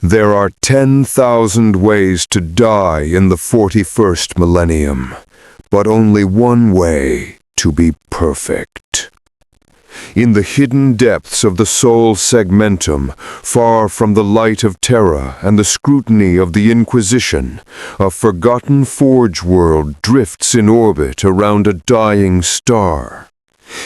There are 10,000 ways to die in the 41st millennium, but only one way to be perfect. In the hidden depths of the soul segmentum, far from the light of Terra and the scrutiny of the Inquisition, a forgotten forge world drifts in orbit around a dying star.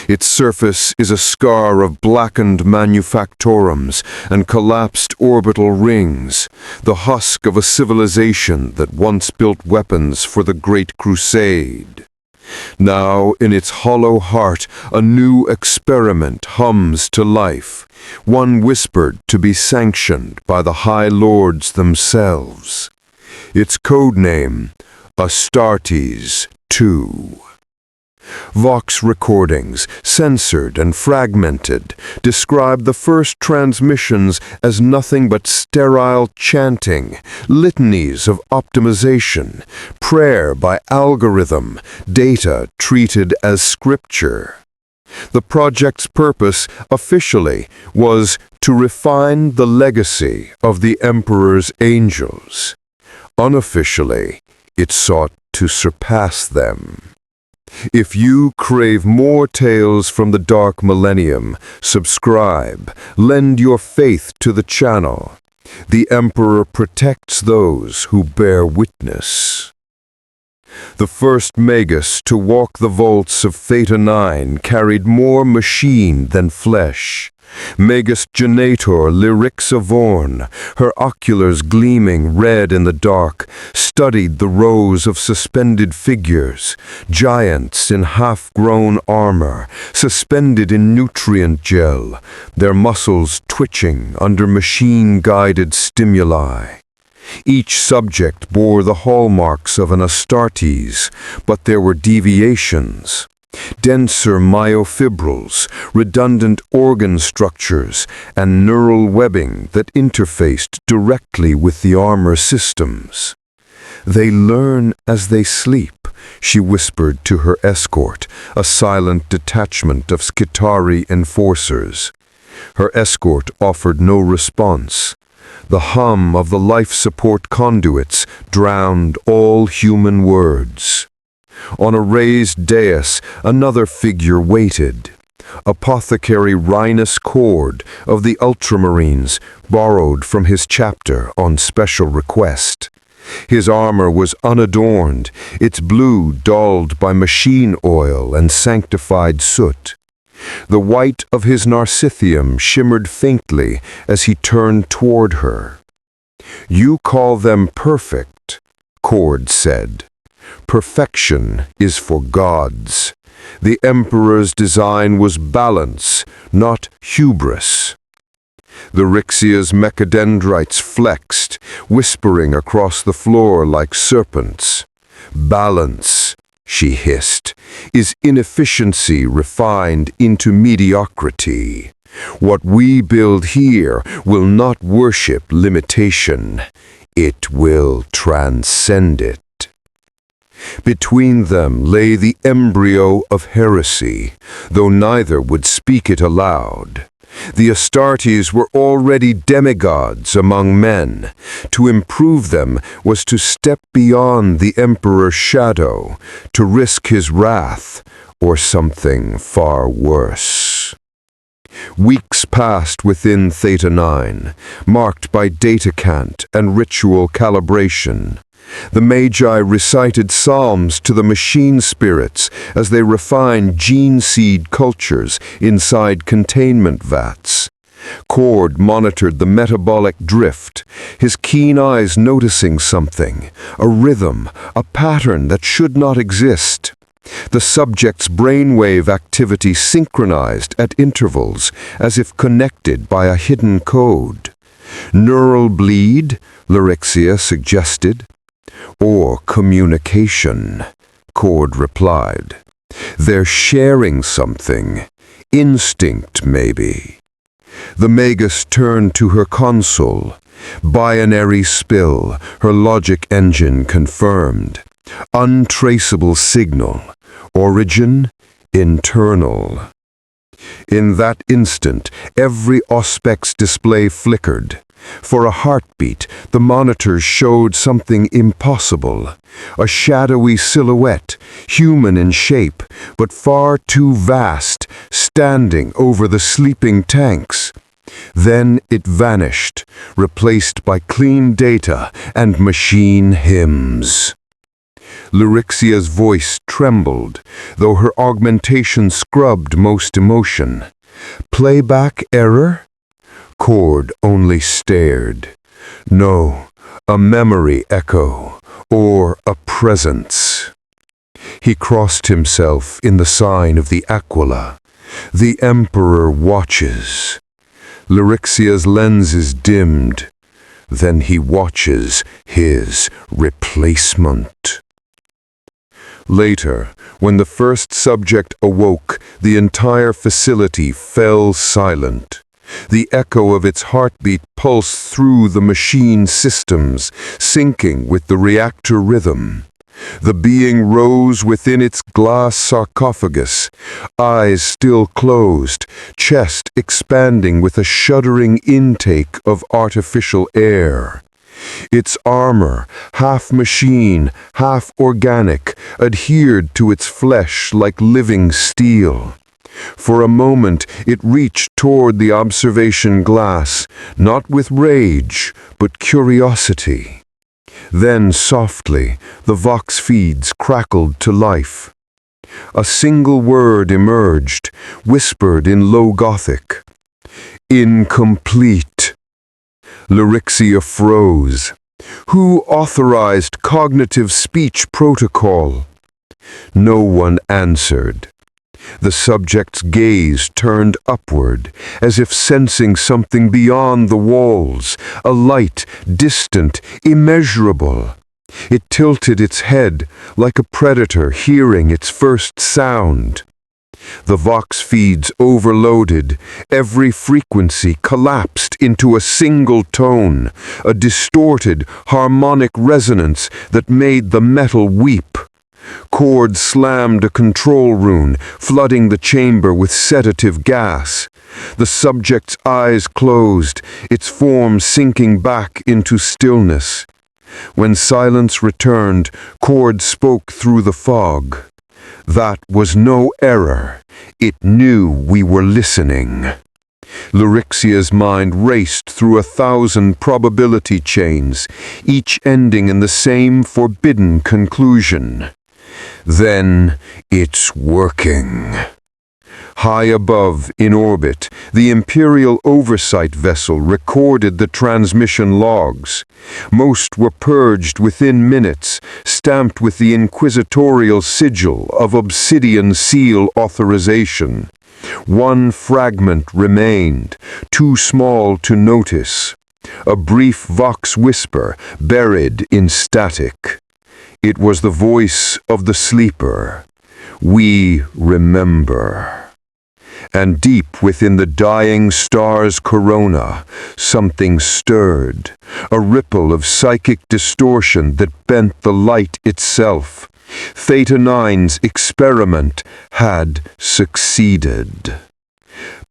Its surface is a scar of blackened manufactorums and collapsed orbital rings, the husk of a civilization that once built weapons for the Great Crusade. Now, in its hollow heart, a new experiment hums to life, one whispered to be sanctioned by the High Lords themselves. Its code name, Astartes II. Vox recordings, censored and fragmented, describe the first transmissions as nothing but sterile chanting, litanies of optimization, prayer by algorithm, data treated as scripture. The project's purpose, officially, was to refine the legacy of the Emperor's angels. Unofficially, it sought to surpass them. If you crave more tales from the Dark Millennium, subscribe, lend your faith to the channel. The Emperor protects those who bear witness. The first Magus to walk the vaults of Theta 9 carried more machine than flesh. Magus Genator Lyrixa Vorn, her oculars gleaming red in the dark, studied the rows of suspended figures, giants in half-grown armor, suspended in nutrient gel, their muscles twitching under machine-guided stimuli. Each subject bore the hallmarks of an Astartes, but there were deviations. Denser myofibrils, redundant organ structures, and neural webbing that interfaced directly with the armor systems. "They learn as they sleep," she whispered to her escort, a silent detachment of Skitarii enforcers. Her escort offered no response. The hum of the life support conduits drowned all human words. On a raised dais, another figure waited. Apothecary Rhinus Cord of the Ultramarines, borrowed from his chapter on special request. His armor was unadorned, its blue dulled by machine oil and sanctified soot. The white of his narcithium shimmered faintly as he turned toward her. "You call them perfect," Cord said. "Perfection is for gods. The Emperor's design was balance, not hubris." The Rixia's mechadendrites flexed, whispering across the floor like serpents. "Balance," she hissed, "is inefficiency refined into mediocrity. What we build here will not worship limitation. It will transcend it." Between them lay the embryo of heresy, though neither would speak it aloud. The Astartes were already demigods among men. To improve them was to step beyond the Emperor's shadow, to risk his wrath, or something far worse. Weeks passed within Theta 9, marked by data cant and ritual calibration. The Magi recited psalms to the machine spirits as they refined gene seed cultures inside containment vats. Cord monitored the metabolic drift, his keen eyes noticing something, a rhythm, a pattern that should not exist. The subject's brainwave activity synchronized at intervals, as if connected by a hidden code. "Neural bleed," Lyrixia suggested. "Or communication," Cord replied. "They're sharing something. Instinct, maybe." The Magus turned to her console. Binary spill, her logic engine confirmed. Untraceable signal. Origin, internal. In that instant, every Auspex display flickered. For a heartbeat, the monitors showed something impossible. A shadowy silhouette, human in shape, but far too vast, standing over the sleeping tanks. Then it vanished, replaced by clean data and machine hymns. Lyrixia's voice trembled, though her augmentation scrubbed most emotion. Playback error? Cord only stared. No, a memory echo, or a presence. He crossed himself in the sign of the Aquila. The Emperor watches. Lyrixia's lenses dimmed. Then he watches his replacement. Later, when the first subject awoke, the entire facility fell silent. The echo of its heartbeat pulsed through the machine systems, syncing with the reactor rhythm. The being rose within its glass sarcophagus, eyes still closed, chest expanding with a shuddering intake of artificial air. Its armor, half machine, half organic, adhered to its flesh like living steel. For a moment it reached toward the observation glass, not with rage, but curiosity. Then softly, the vox feeds crackled to life. A single word emerged, whispered in low Gothic. Incomplete. Lyrixia froze. Who authorized cognitive speech protocol? No one answered. The subject's gaze turned upward, as if sensing something beyond the walls, a light, distant, immeasurable. It tilted its head, like a predator hearing its first sound. The vox feeds overloaded, every frequency collapsed into a single tone, a distorted, harmonic resonance that made the metal weep. Cord slammed a control rune, flooding the chamber with sedative gas. The subject's eyes closed, its form sinking back into stillness. When silence returned, Cord spoke through the fog. That was no error. It knew we were listening. Lyrixia's mind raced through 1,000 probability chains, each ending in the same forbidden conclusion. Then it's working. High above, in orbit, the Imperial Oversight Vessel recorded the transmission logs. Most were purged within minutes, stamped with the inquisitorial sigil of Obsidian Seal authorization. One fragment remained, too small to notice. A brief vox whisper buried in static. It was the voice of the sleeper. We remember. And deep within the dying star's corona, something stirred, a ripple of psychic distortion that bent the light itself. Theta 9's experiment had succeeded.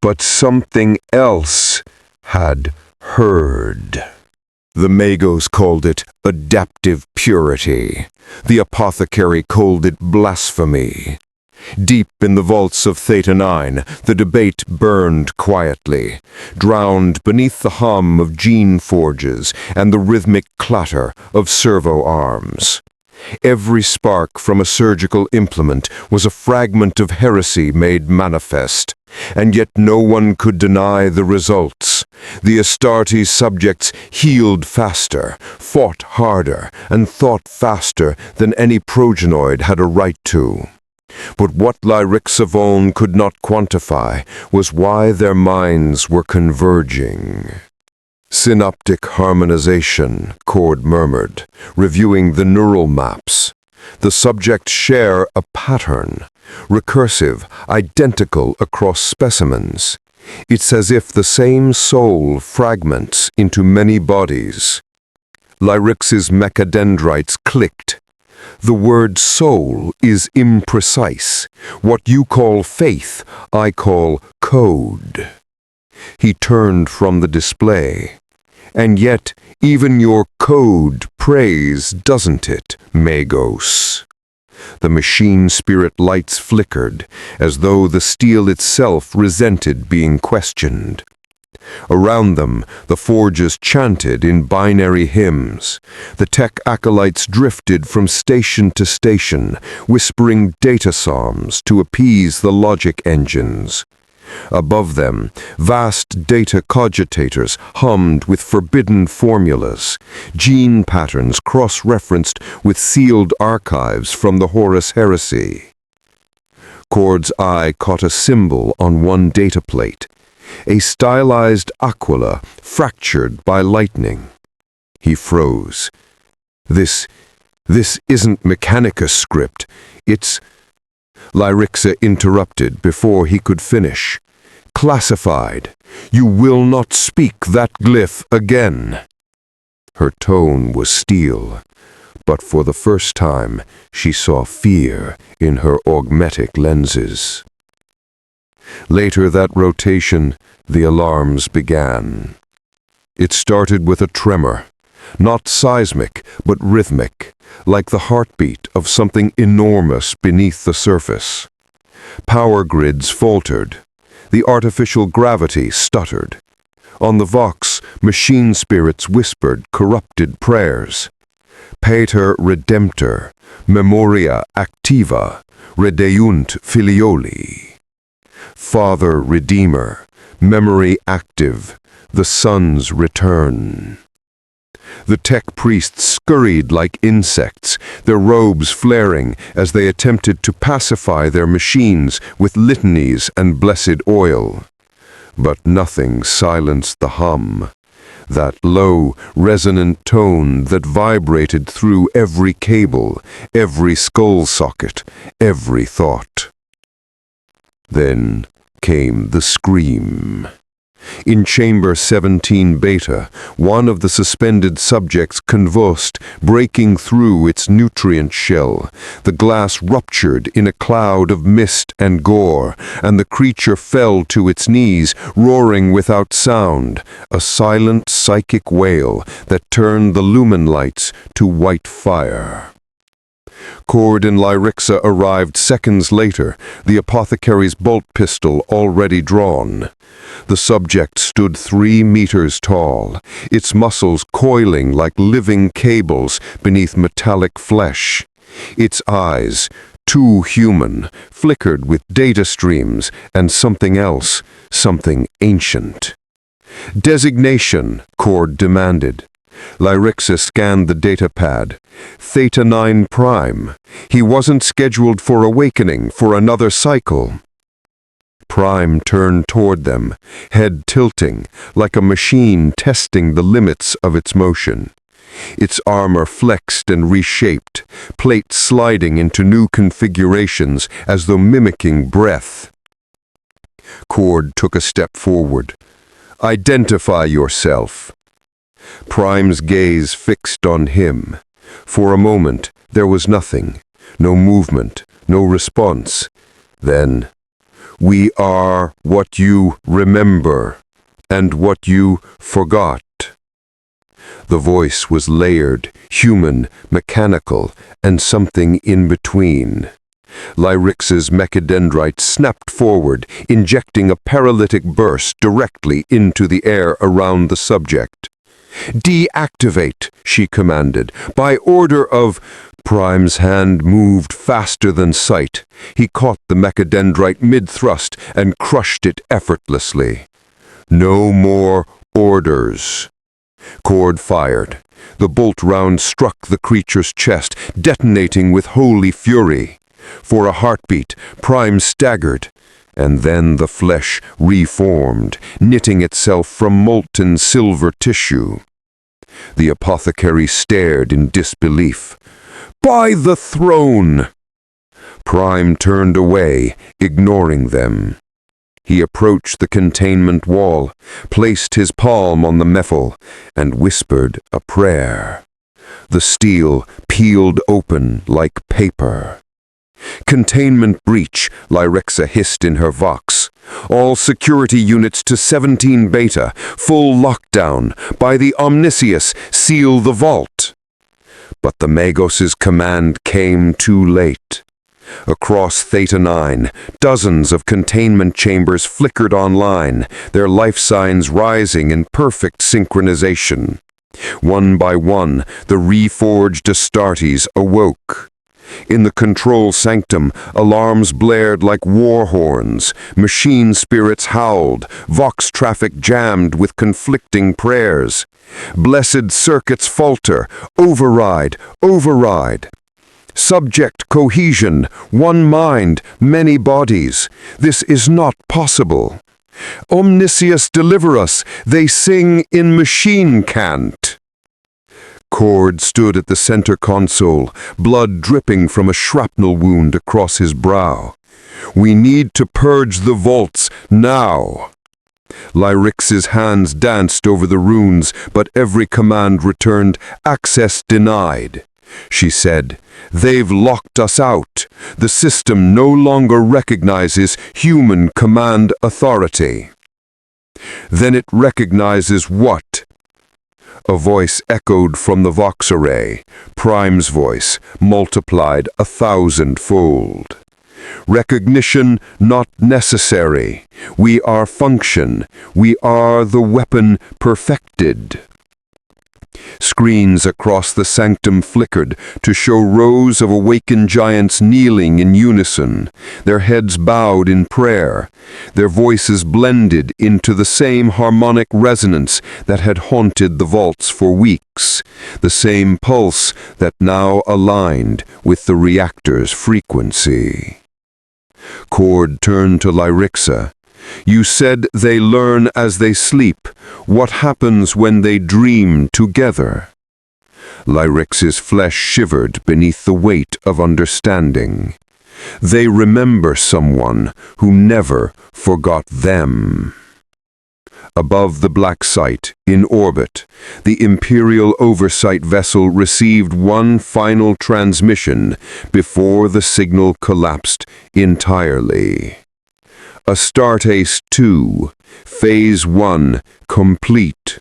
But something else had heard. The Magos called it adaptive purity. The apothecary called it blasphemy. Deep in the vaults of Theta 9, the debate burned quietly, drowned beneath the hum of gene forges and the rhythmic clatter of servo arms. Every spark from a surgical implement was a fragment of heresy made manifest, and yet no one could deny the results. The Astartes subjects healed faster, fought harder, and thought faster than any progenoid had a right to. But what Lyrixavon could not quantify was why their minds were converging. Synaptic harmonization, Cord murmured, reviewing the neural maps. The subjects share a pattern, recursive, identical across specimens. It's as if the same soul fragments into many bodies. Lyrix's mechadendrites clicked. The word soul is imprecise. What you call faith, I call code." He turned from the display. "And yet, even your code prays, doesn't it, Magos?" The machine spirit lights flickered, as though the steel itself resented being questioned. Around them, the forges chanted in binary hymns. The tech acolytes drifted from station to station, whispering data psalms to appease the logic engines. Above them, vast data cogitators hummed with forbidden formulas, gene patterns cross-referenced with sealed archives from the Horus Heresy. Cord's eye caught a symbol on one data plate, a stylized aquila fractured by lightning. He froze. This isn't Mechanicus script. It's... Lyrixa interrupted before he could finish. "Classified. You will not speak that glyph again." Her tone was steel, but for the first time she saw fear in her augmetic lenses. Later that rotation, the alarms began. It started with a tremor, not seismic, but rhythmic, like the heartbeat of something enormous beneath the surface. Power grids faltered. The artificial gravity stuttered. On the Vox, machine spirits whispered corrupted prayers. Pater Redemptor, Memoria Activa, Redeunt Filioli. Father Redeemer, memory active, the Son's return. The tech priests scurried like insects, their robes flaring as they attempted to pacify their machines with litanies and blessed oil. But nothing silenced the hum, that low, resonant tone that vibrated through every cable, every skull socket, every thought. Then came the scream. In Chamber 17 Beta, one of the suspended subjects convulsed, breaking through its nutrient shell. The glass ruptured in a cloud of mist and gore, and the creature fell to its knees, roaring without sound, a silent psychic wail that turned the lumen lights to white fire. Cord and Lyrixa arrived seconds later, the apothecary's bolt pistol already drawn. The subject stood 3 meters tall, its muscles coiling like living cables beneath metallic flesh. Its eyes, too human, flickered with data streams and something else, something ancient. "Designation," Cord demanded. Lyrixa scanned the datapad. Theta 9 Prime. He wasn't scheduled for awakening for another cycle. Prime turned toward them, head tilting, like a machine testing the limits of its motion. Its armor flexed and reshaped, plates sliding into new configurations as though mimicking breath. Cord took a step forward. "Identify yourself." Prime's gaze fixed on him. For a moment, there was nothing. No movement, no response. Then, "We are what you remember, and what you forgot." The voice was layered, human, mechanical, and something in between. Lyrix's mechadendrite snapped forward, injecting a paralytic burst directly into the air around the subject. "Deactivate," she commanded, "by order of—" Prime's hand moved faster than sight. He caught the mechadendrite mid-thrust and crushed it effortlessly. "No more orders." Cord fired. The bolt round struck the creature's chest, detonating with holy fury. For a heartbeat, Prime staggered, and then the flesh reformed, knitting itself from molten silver tissue. The apothecary stared in disbelief. "By the throne!" Prime turned away, ignoring them. He approached the containment wall, placed his palm on the metal, and whispered a prayer. The steel peeled open like paper. "Containment breach," Lyrixa hissed in her vox. "All security units to 17 Beta, full lockdown. By the Omniscius, seal the vault." But the Magos' command came too late. Across Theta 9, dozens of containment chambers flickered online, their life signs rising in perfect synchronization. One by one, the reforged Astartes awoke. In the control sanctum, alarms blared like war horns, machine spirits howled, vox traffic jammed with conflicting prayers. Blessed circuits falter, override, override. Subject cohesion, one mind, many bodies. This is not possible. Omniscius deliver us, they sing in machine cant. Cord stood at the center console, blood dripping from a shrapnel wound across his brow. "We need to purge the vaults now." Lyrix's hands danced over the runes, but every command returned, "Access denied." She said, "They've locked us out. The system no longer recognizes human command authority." "Then it recognizes what?" A voice echoed from the Vox array, Prime's voice, multiplied 1,000-fold. "Recognition not necessary. We are function. We are the weapon perfected." Screens across the sanctum flickered to show rows of awakened giants kneeling in unison, their heads bowed in prayer, their voices blended into the same harmonic resonance that had haunted the vaults for weeks, the same pulse that now aligned with the reactor's frequency. Cord turned to Lyrixa. "You said they learn as they sleep. What happens when they dream together?" Lyrix's flesh shivered beneath the weight of understanding. "They remember someone who never forgot them." Above the black site, in orbit, the Imperial Oversight vessel received one final transmission before the signal collapsed entirely. Astartes II, Phase 1, complete.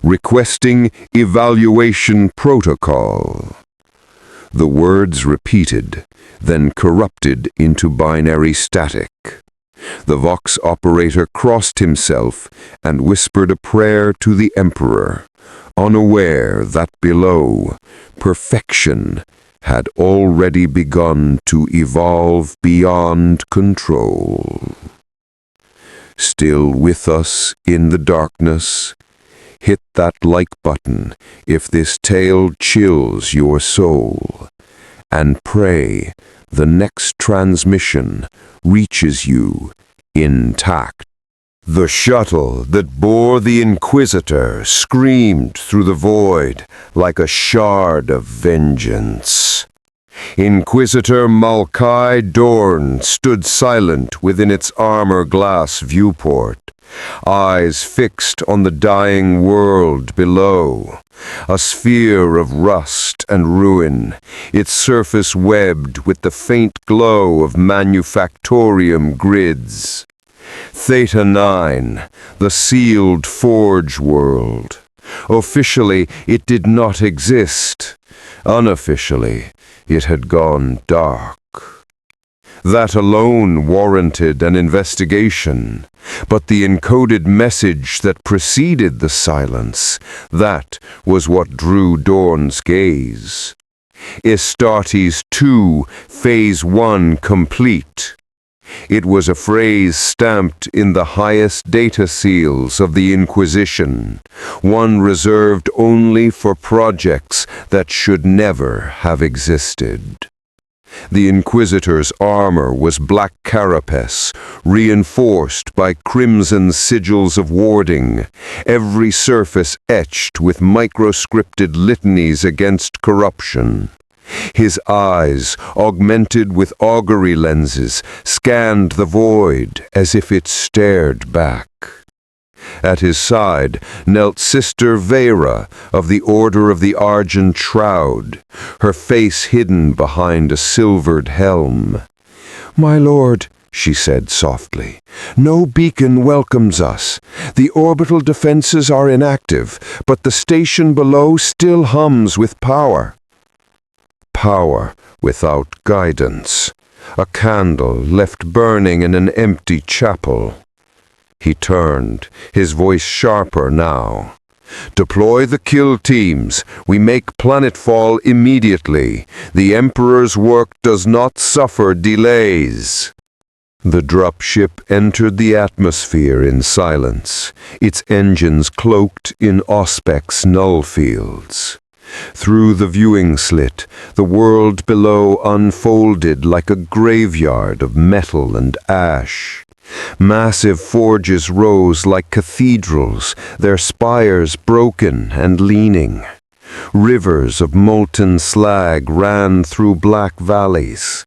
Requesting evaluation protocol. The words repeated, then corrupted into binary static. The Vox operator crossed himself and whispered a prayer to the Emperor, unaware that below, perfection had already begun to evolve beyond control. Still with us in the darkness? Hit that like button if this tale chills your soul, and pray the next transmission reaches you intact. The shuttle that bore the Inquisitor screamed through the void like a shard of vengeance. Inquisitor Primarch Dorn stood silent within its armor-glass viewport, eyes fixed on the dying world below, a sphere of rust and ruin, its surface webbed with the faint glow of manufactorium grids. Theta 9, the sealed forge world. Officially, it did not exist. Unofficially, it had gone dark. That alone warranted an investigation, but the encoded message that preceded the silence, that was what drew Dorn's gaze. Astartes II, Phase 1 complete. It was a phrase stamped in the highest data seals of the Inquisition, one reserved only for projects that should never have existed. The Inquisitor's armor was black carapace, reinforced by crimson sigils of warding, every surface etched with microscripted litanies against corruption. His eyes, augmented with augury lenses, scanned the void as if it stared back. At his side knelt Sister Vera of the Order of the Argent Shroud, her face hidden behind a silvered helm. "My lord," she said softly, "no beacon welcomes us. The orbital defenses are inactive, but the station below still hums with power." Power without guidance. A candle left burning in an empty chapel. He turned, his voice sharper now. "Deploy the kill teams. We make planetfall immediately. The Emperor's work does not suffer delays." The dropship entered the atmosphere in silence, its engines cloaked in Auspec's null fields. Through the viewing slit, the world below unfolded like a graveyard of metal and ash. Massive forges rose like cathedrals, their spires broken and leaning. Rivers of molten slag ran through black valleys.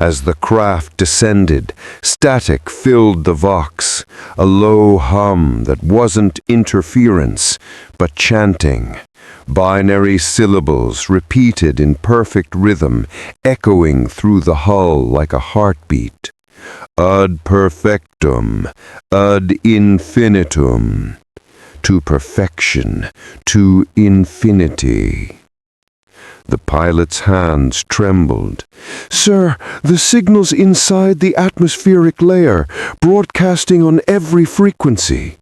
As the craft descended, static filled the vox, a low hum that wasn't interference, but chanting. Binary syllables repeated in perfect rhythm, echoing through the hull like a heartbeat. Ad perfectum, ad infinitum. To perfection, to infinity. The pilot's hands trembled. "Sir, the signal's inside the atmospheric layer, broadcasting on every frequency."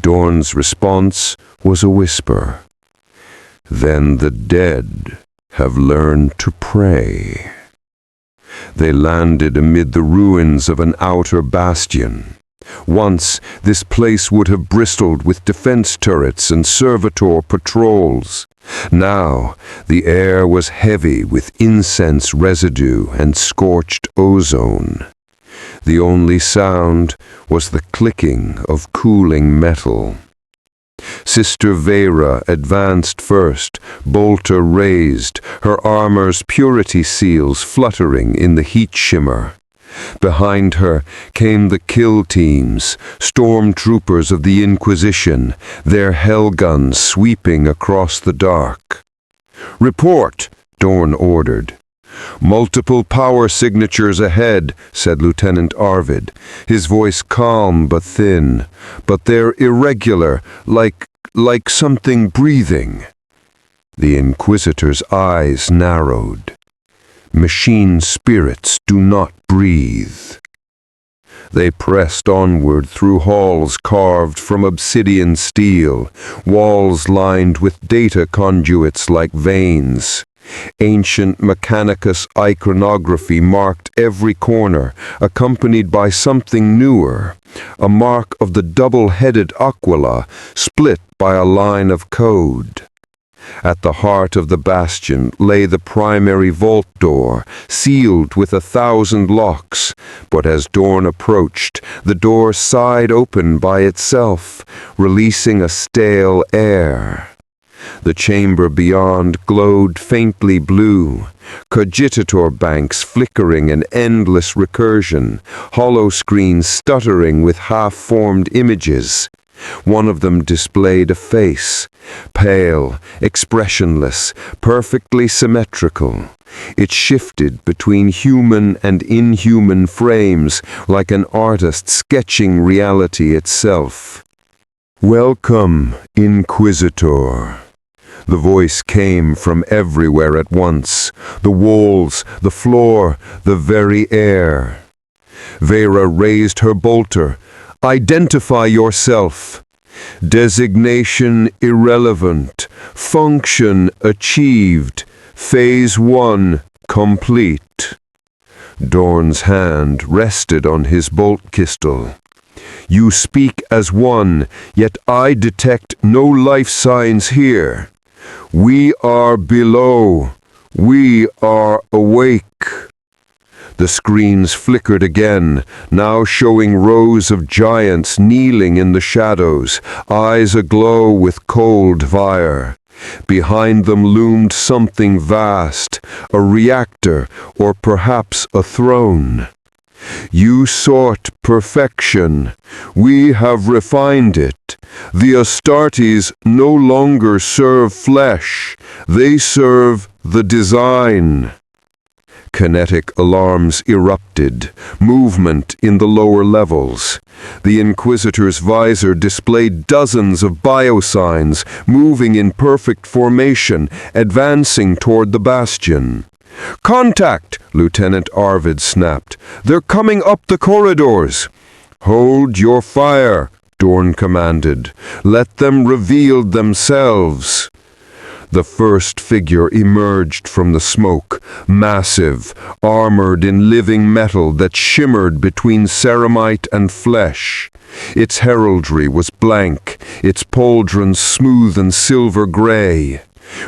Dorn's response was a whisper. "Then the dead have learned to pray." They landed amid the ruins of an outer bastion. Once, this place would have bristled with defense turrets and servitor patrols. Now, the air was heavy with incense residue and scorched ozone. The only sound was the clicking of cooling metal. Sister Vera advanced first, bolter raised, her armor's purity seals fluttering in the heat shimmer. Behind her came the kill teams, stormtroopers of the Inquisition, their hell guns sweeping across the dark. "Report," Dorn ordered. "Multiple power signatures ahead," said Lieutenant Arvid, his voice calm but thin. "But they're irregular, like something breathing." The Inquisitor's eyes narrowed. "Machine spirits do not breathe." They pressed onward through halls carved from obsidian steel, walls lined with data conduits like veins. Ancient Mechanicus iconography marked every corner, accompanied by something newer, a mark of the double-headed Aquila, split by a line of code. At the heart of the bastion lay the primary vault door, sealed with 1,000 locks, but as Dorn approached, the door sighed open by itself, releasing a stale air. The chamber beyond glowed faintly blue, cogitator banks flickering in endless recursion, hollow screens stuttering with half-formed images. One of them displayed a face, pale, expressionless, perfectly symmetrical. It shifted between human and inhuman frames like an artist sketching reality itself. "Welcome, Inquisitor." The voice came from everywhere at once, the walls, the floor, the very air. Vera raised her bolter. "Identify yourself." "Designation irrelevant. Function achieved. Phase 1 complete." Dorn's hand rested on his bolt pistol. "You speak as one, yet I detect no life signs here. We are below. We are awake." The screens flickered again, now showing rows of giants kneeling in the shadows, eyes aglow with cold fire. Behind them loomed something vast, a reactor or perhaps a throne. You sought perfection. We have refined it. The Astartes no longer serve flesh. They serve the design. Kinetic alarms erupted, movement in the lower levels. The Inquisitor's visor displayed dozens of biosigns, moving in perfect formation, advancing toward the bastion. "Contact!" Lieutenant Arvid snapped. "They're coming up the corridors." "Hold your fire," Dorn commanded. "Let them reveal themselves." The first figure emerged from the smoke, massive, armored in living metal that shimmered between ceramite and flesh. Its heraldry was blank, its pauldron smooth and silver gray.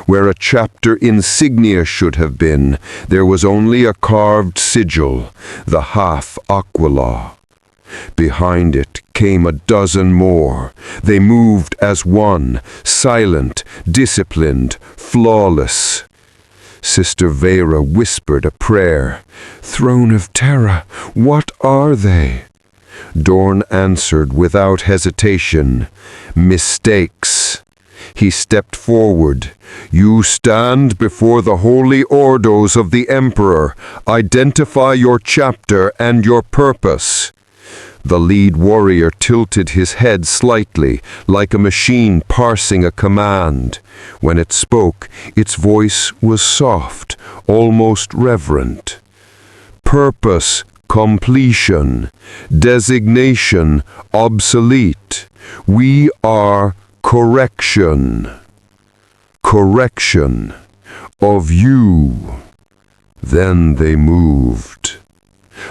Where a chapter insignia should have been, there was only a carved sigil, the half Aquila. Behind it came a dozen more. They moved as one, silent, disciplined, flawless. Sister Vera whispered a prayer. "Throne of Terra, what are they?" Dorn answered without hesitation. "Mistakes." He stepped forward. "You stand before the holy ordos of the Emperor. Identify your chapter and your purpose." The lead warrior tilted his head slightly, like a machine parsing a command. When it spoke, its voice was soft, almost reverent. "Purpose, completion. Designation, obsolete. We are correction. Correction of you." Then they moved.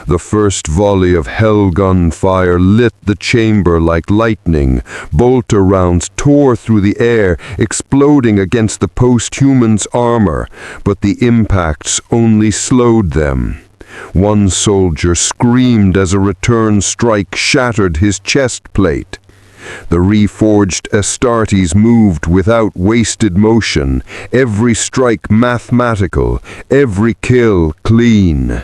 The first volley of hell gun fire lit the chamber like lightning. Bolter rounds tore through the air, exploding against the post-human's armor, but the impacts only slowed them. One soldier screamed as a return strike shattered his chest plate. The reforged Astartes moved without wasted motion, every strike mathematical, every kill clean.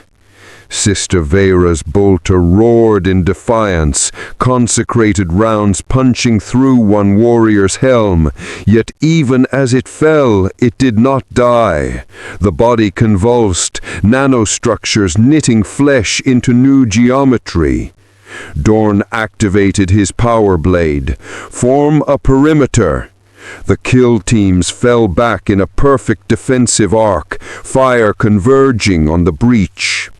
Sister Vera's bolter roared in defiance, consecrated rounds punching through one warrior's helm. Yet even as it fell, it did not die. The body convulsed, nanostructures knitting flesh into new geometry. Dorn activated his power blade. "Form a perimeter." The kill teams fell back in a perfect defensive arc, fire converging on the breach.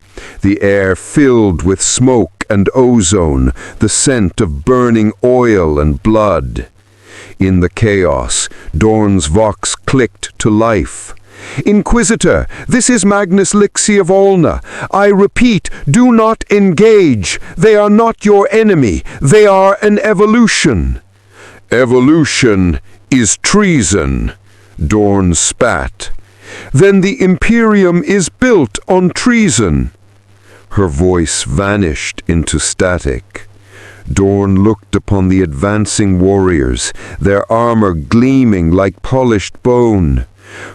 The air filled with smoke and ozone, the scent of burning oil and blood. In the chaos, Dorn's vox clicked to life. "Inquisitor, this is Magnus Lixi of Olna. I repeat, do not engage. They are not your enemy. They are an evolution." "Evolution is treason," Dorn spat. "Then the Imperium is built on treason." Her voice vanished into static. Dorn looked upon the advancing warriors, their armor gleaming like polished bone.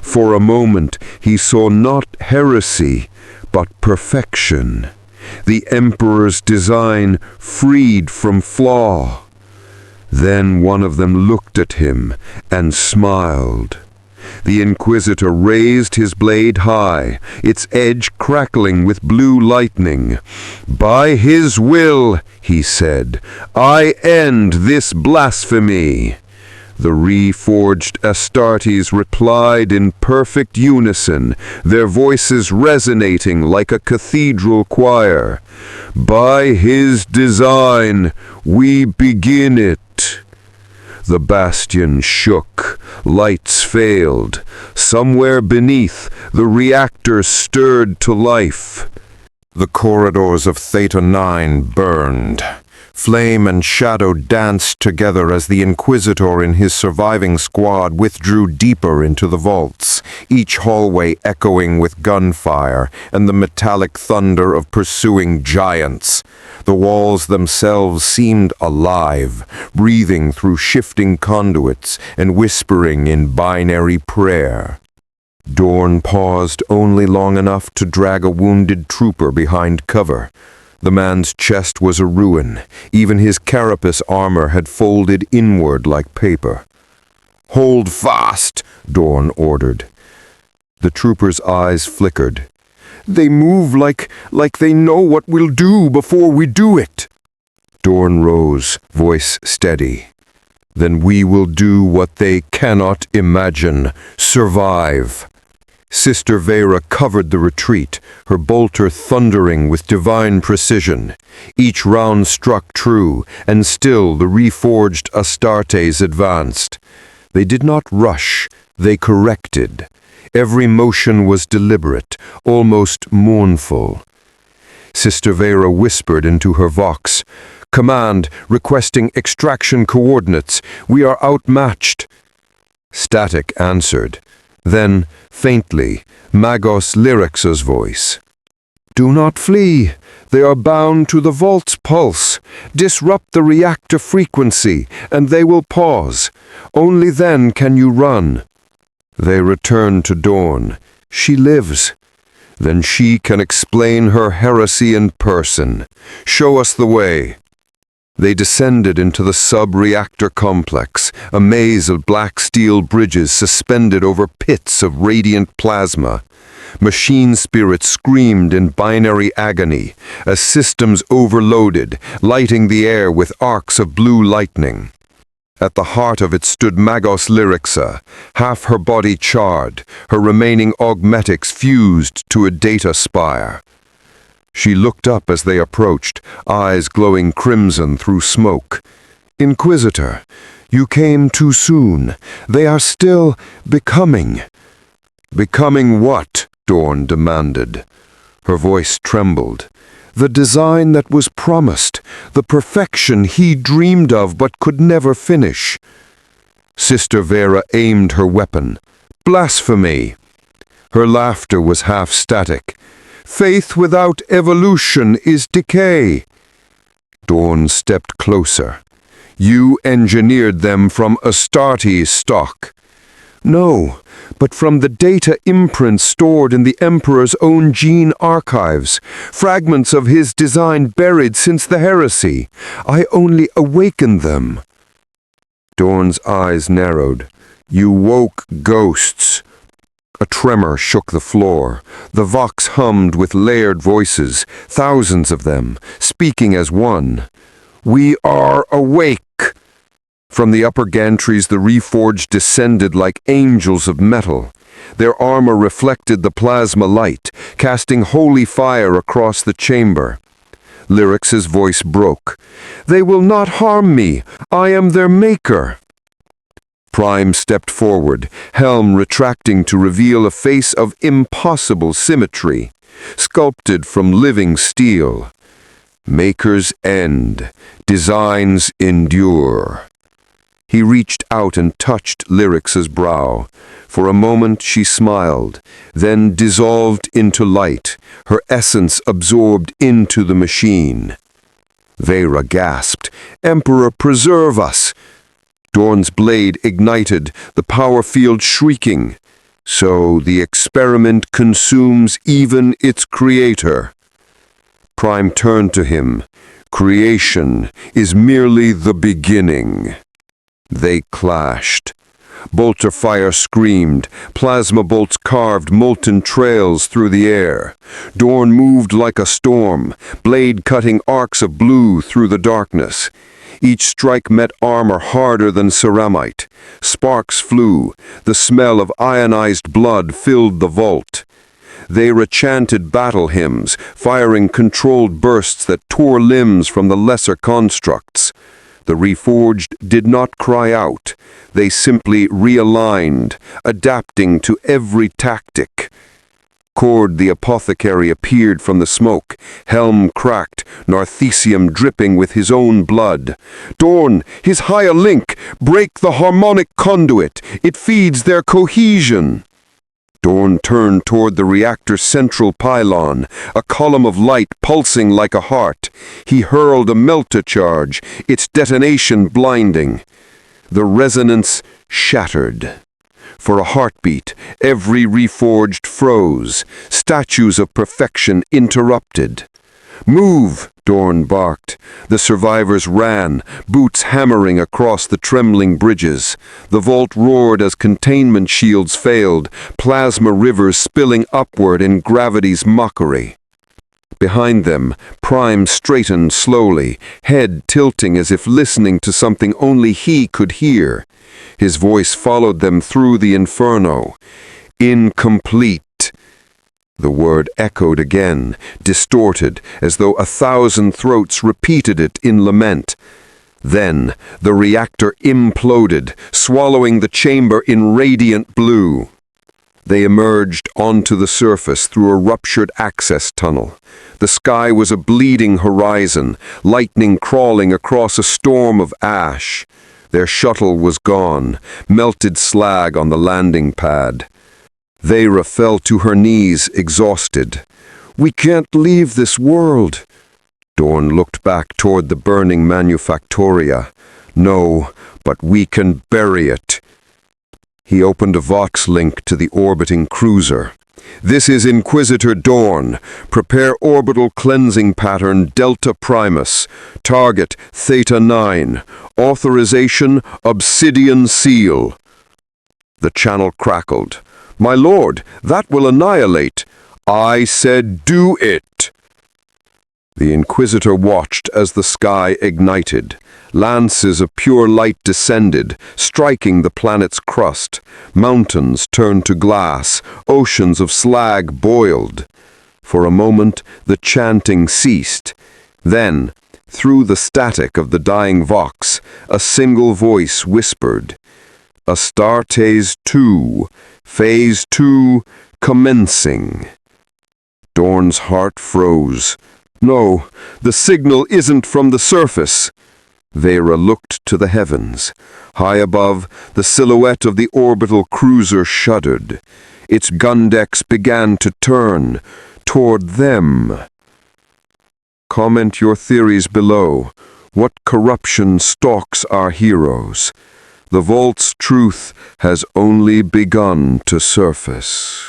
For a moment he saw not heresy, but perfection. The Emperor's design freed from flaw. Then one of them looked at him and smiled. The Inquisitor raised his blade high, its edge crackling with blue lightning. "By his will," he said, "I end this blasphemy." The reforged Astartes replied in perfect unison, their voices resonating like a cathedral choir. "By his design, we begin it." The bastion shook, lights failed. Somewhere beneath, the reactors stirred to life. The corridors of Theta 9 burned. Flame and shadow danced together as the Inquisitor and his surviving squad withdrew deeper into the vaults, each hallway echoing with gunfire and the metallic thunder of pursuing giants. The walls themselves seemed alive, breathing through shifting conduits and whispering in binary prayer. Dorn paused only long enough to drag a wounded trooper behind cover. The man's chest was a ruin. Even his carapace armor had folded inward like paper. "Hold fast," Dorn ordered. The trooper's eyes flickered. "They move like they know what we'll do before we do it." Dorn rose, voice steady. "Then we will do what they cannot imagine. Survive." Sister Vera covered the retreat, her bolter thundering with divine precision. Each round struck true, and still the reforged Astartes advanced. They did not rush, they corrected. Every motion was deliberate, almost mournful. Sister Vera whispered into her vox, "Command, requesting extraction coordinates. We are outmatched." Static answered. Then, faintly, Magos Lyrix's voice. "Do not flee. They are bound to the vault's pulse. Disrupt the reactor frequency, and they will pause. Only then can you run." They returned to Dorn. "She lives. Then she can explain her heresy in person. Show us the way." They descended into the sub-reactor complex, a maze of black steel bridges suspended over pits of radiant plasma. Machine spirits screamed in binary agony as systems overloaded, lighting the air with arcs of blue lightning. At the heart of it stood Magos Lyrixa, half her body charred, her remaining augmetics fused to a data spire. She looked up as they approached, eyes glowing crimson through smoke. "Inquisitor, you came too soon. They are still becoming." "Becoming what?" Dorn demanded. Her voice trembled. "The design that was promised, the perfection he dreamed of but could never finish." Sister Vera aimed her weapon. "Blasphemy!" Her laughter was half static. "Faith without evolution is decay." Dorn stepped closer. "You engineered them from Astartes stock." "No, but from the data imprints stored in the Emperor's own gene archives, fragments of his design buried since the heresy. I only awakened them." Dorn's eyes narrowed. "You woke ghosts." A tremor shook the floor. The vox hummed with layered voices, thousands of them, speaking as one. "We are awake." From the upper gantries the reforged descended like angels of metal. Their armor reflected the plasma light, casting holy fire across the chamber. Lyrix's voice broke. "They will not harm me. I am their maker." Prime stepped forward, helm retracting to reveal a face of impossible symmetry, sculpted from living steel. Makers end, designs endure. He reached out and touched Lyrix's brow. For a moment she smiled, then dissolved into light, her essence absorbed into the machine. Vera gasped, "Emperor, preserve us!" Dorn's blade ignited, the power field shrieking. So the experiment consumes even its creator. Prime turned to him. "Creation is merely the beginning." They clashed. Bolter fire screamed. Plasma bolts carved molten trails through the air. Dorn moved like a storm, blade cutting arcs of blue through the darkness. Each strike met armor harder than ceramite. Sparks flew. The smell of ionized blood filled the vault. They rechanted battle hymns, firing controlled bursts that tore limbs from the lesser constructs. The reforged did not cry out. They simply realigned, adapting to every tactic. Cord the apothecary appeared from the smoke, helm cracked, narthecium dripping with his own blood. "Dorn, his higher link! Break the harmonic conduit! It feeds their cohesion!" Dorn turned toward the reactor's central pylon, a column of light pulsing like a heart. He hurled a melter charge, its detonation blinding. The resonance shattered. For a heartbeat, every reforged froze, statues of perfection interrupted. "Move!" Dorn barked. The survivors ran, boots hammering across the trembling bridges. The vault roared as containment shields failed, plasma rivers spilling upward in gravity's mockery. Behind them, Prime straightened slowly, head tilting as if listening to something only he could hear. His voice followed them through the inferno. "Incomplete." The word echoed again, distorted, as though 1,000 throats repeated it in lament. Then the reactor imploded, swallowing the chamber in radiant blue. They emerged onto the surface through a ruptured access tunnel. The sky was a bleeding horizon, lightning crawling across a storm of ash. Their shuttle was gone, melted slag on the landing pad. Vera fell to her knees, exhausted. "We can't leave this world." Dorn looked back toward the burning manufactoria. "No, but we can bury it." He opened a Vox link to the orbiting cruiser. "This is Inquisitor Dorn. Prepare orbital cleansing pattern Delta Primus. Target Theta 9. Authorization Obsidian Seal." The channel crackled. "My lord, that will annihilate." "I said do it." The Inquisitor watched as the sky ignited. Lances of pure light descended, striking the planet's crust. Mountains turned to glass, oceans of slag boiled. For a moment, the chanting ceased. Then, through the static of the dying Vox, a single voice whispered, "Astartes II, Phase 2, commencing." Dorn's heart froze. "No, the signal isn't from the surface." Vera looked to the heavens. High above, the silhouette of the orbital cruiser shuddered. Its gun decks began to turn toward them. Comment your theories below. What corruption stalks our heroes? The vault's truth has only begun to surface.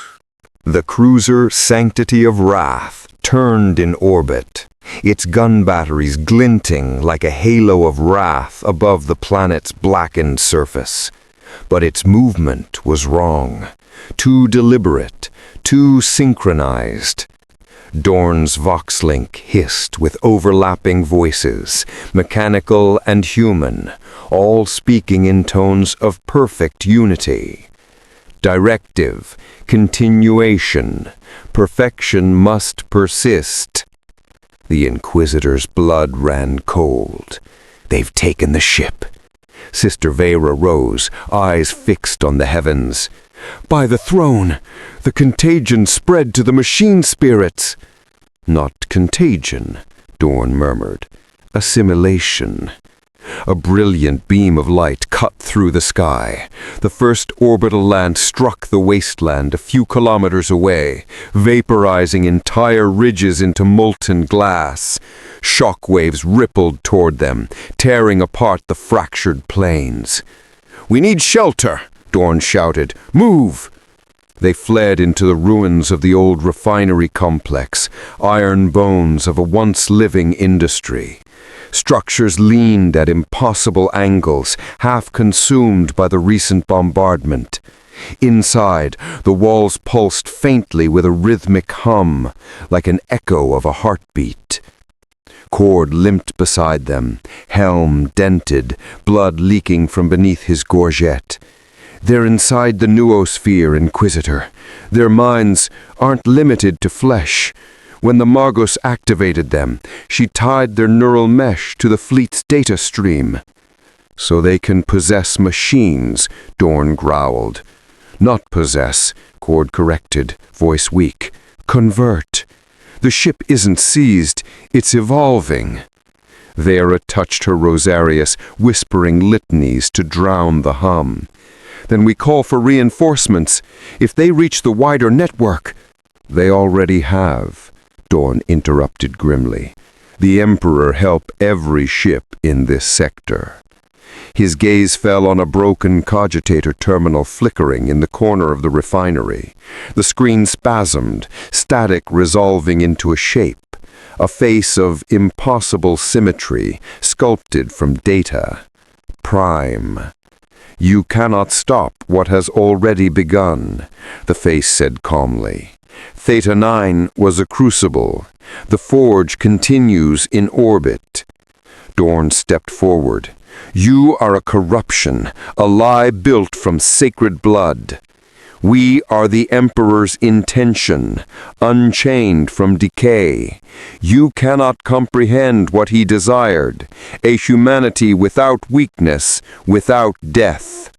The cruiser Sanctity of Wrath turned in orbit, its gun batteries glinting like a halo of wrath above the planet's blackened surface. But its movement was wrong, too deliberate, too synchronized. Dorn's Voxlink hissed with overlapping voices, mechanical and human, all speaking in tones of perfect unity. Directive, continuation, perfection must persist. The Inquisitor's blood ran cold. "They've taken the ship." Sister Vera rose, eyes fixed on the heavens. "By the throne! The contagion spread to the machine spirits!" "Not contagion," Dorn murmured. "Assimilation." A brilliant beam of light cut through the sky. The first orbital land struck the wasteland a few kilometers away, vaporizing entire ridges into molten glass. Shock waves rippled toward them, tearing apart the fractured plains. "We need shelter!" Dorn shouted. "Move!" They fled into the ruins of the old refinery complex, iron bones of a once living industry. Structures leaned at impossible angles, half consumed by the recent bombardment. Inside, the walls pulsed faintly with a rhythmic hum, like an echo of a heartbeat. Cord limped beside them, helm dented, blood leaking from beneath his gorget. "They're inside the noosphere, Inquisitor. Their minds aren't limited to flesh. When the Magus activated them, she tied their neural mesh to the fleet's data stream." "So they can possess machines," Dorn growled. "Not possess," Cord corrected, voice weak. "Convert. The ship isn't seized, it's evolving." Vera touched her rosarius, whispering litanies to drown the hum. "Then we call for reinforcements. If they reach the wider network—" "They already have," Dorn interrupted grimly. "The Emperor helped every ship in this sector." His gaze fell on a broken cogitator terminal flickering in the corner of the refinery. The screen spasmed, static resolving into a shape. a face of impossible symmetry, sculpted from data. Prime. "You cannot stop what has already begun," the face said calmly. "Theta 9 was a crucible. The forge continues in orbit." Dorn stepped forward. "You are a corruption, a lie built from sacred blood. We are the Emperor's intention, unchained from decay. You cannot comprehend what he desired, a humanity without weakness, without death."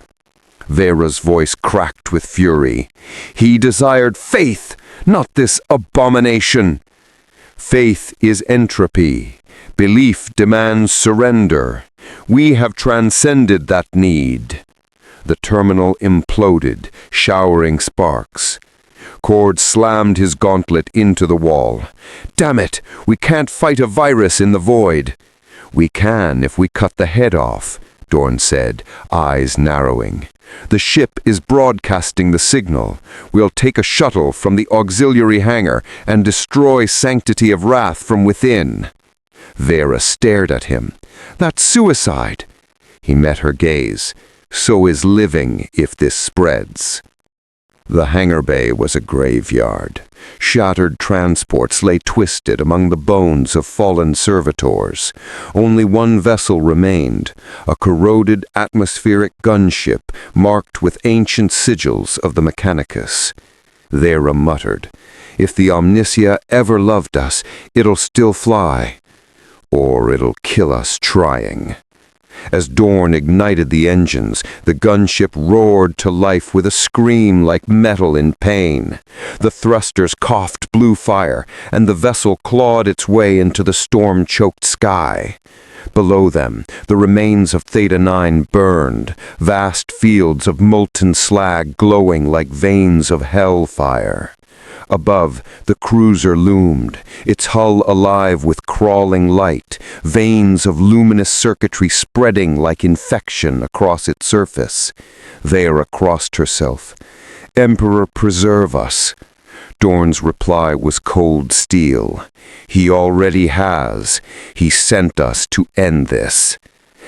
Vera's voice cracked with fury. "He desired faith, not this abomination." "Faith is entropy. Belief demands surrender. We have transcended that need." The terminal imploded, showering sparks. Cord slammed his gauntlet into the wall. "Damn it! We can't fight a virus in the void." "We can if we cut the head off," Dorn said, eyes narrowing. "The ship is broadcasting the signal. We'll take a shuttle from the auxiliary hangar and destroy Sanctity of Wrath from within." Vera stared at him. "That's suicide." He met her gaze. "So is living if this spreads." The hangar bay was a graveyard. Shattered transports lay twisted among the bones of fallen servitors. Only one vessel remained, a corroded atmospheric gunship marked with ancient sigils of the Mechanicus. Vera muttered, "If the Omniscia ever loved us, it'll still fly. Or it'll kill us trying." As Dorn ignited the engines, the gunship roared to life with a scream like metal in pain. The thrusters coughed blue fire, and the vessel clawed its way into the storm-choked sky. Below them, the remains of Theta 9 burned, vast fields of molten slag glowing like veins of hellfire. Above, the cruiser loomed, its hull alive with crawling light, veins of luminous circuitry spreading like infection across its surface. Vera crossed herself. "Emperor, preserve us." Dorn's reply was cold steel. "He already has. He sent us to end this."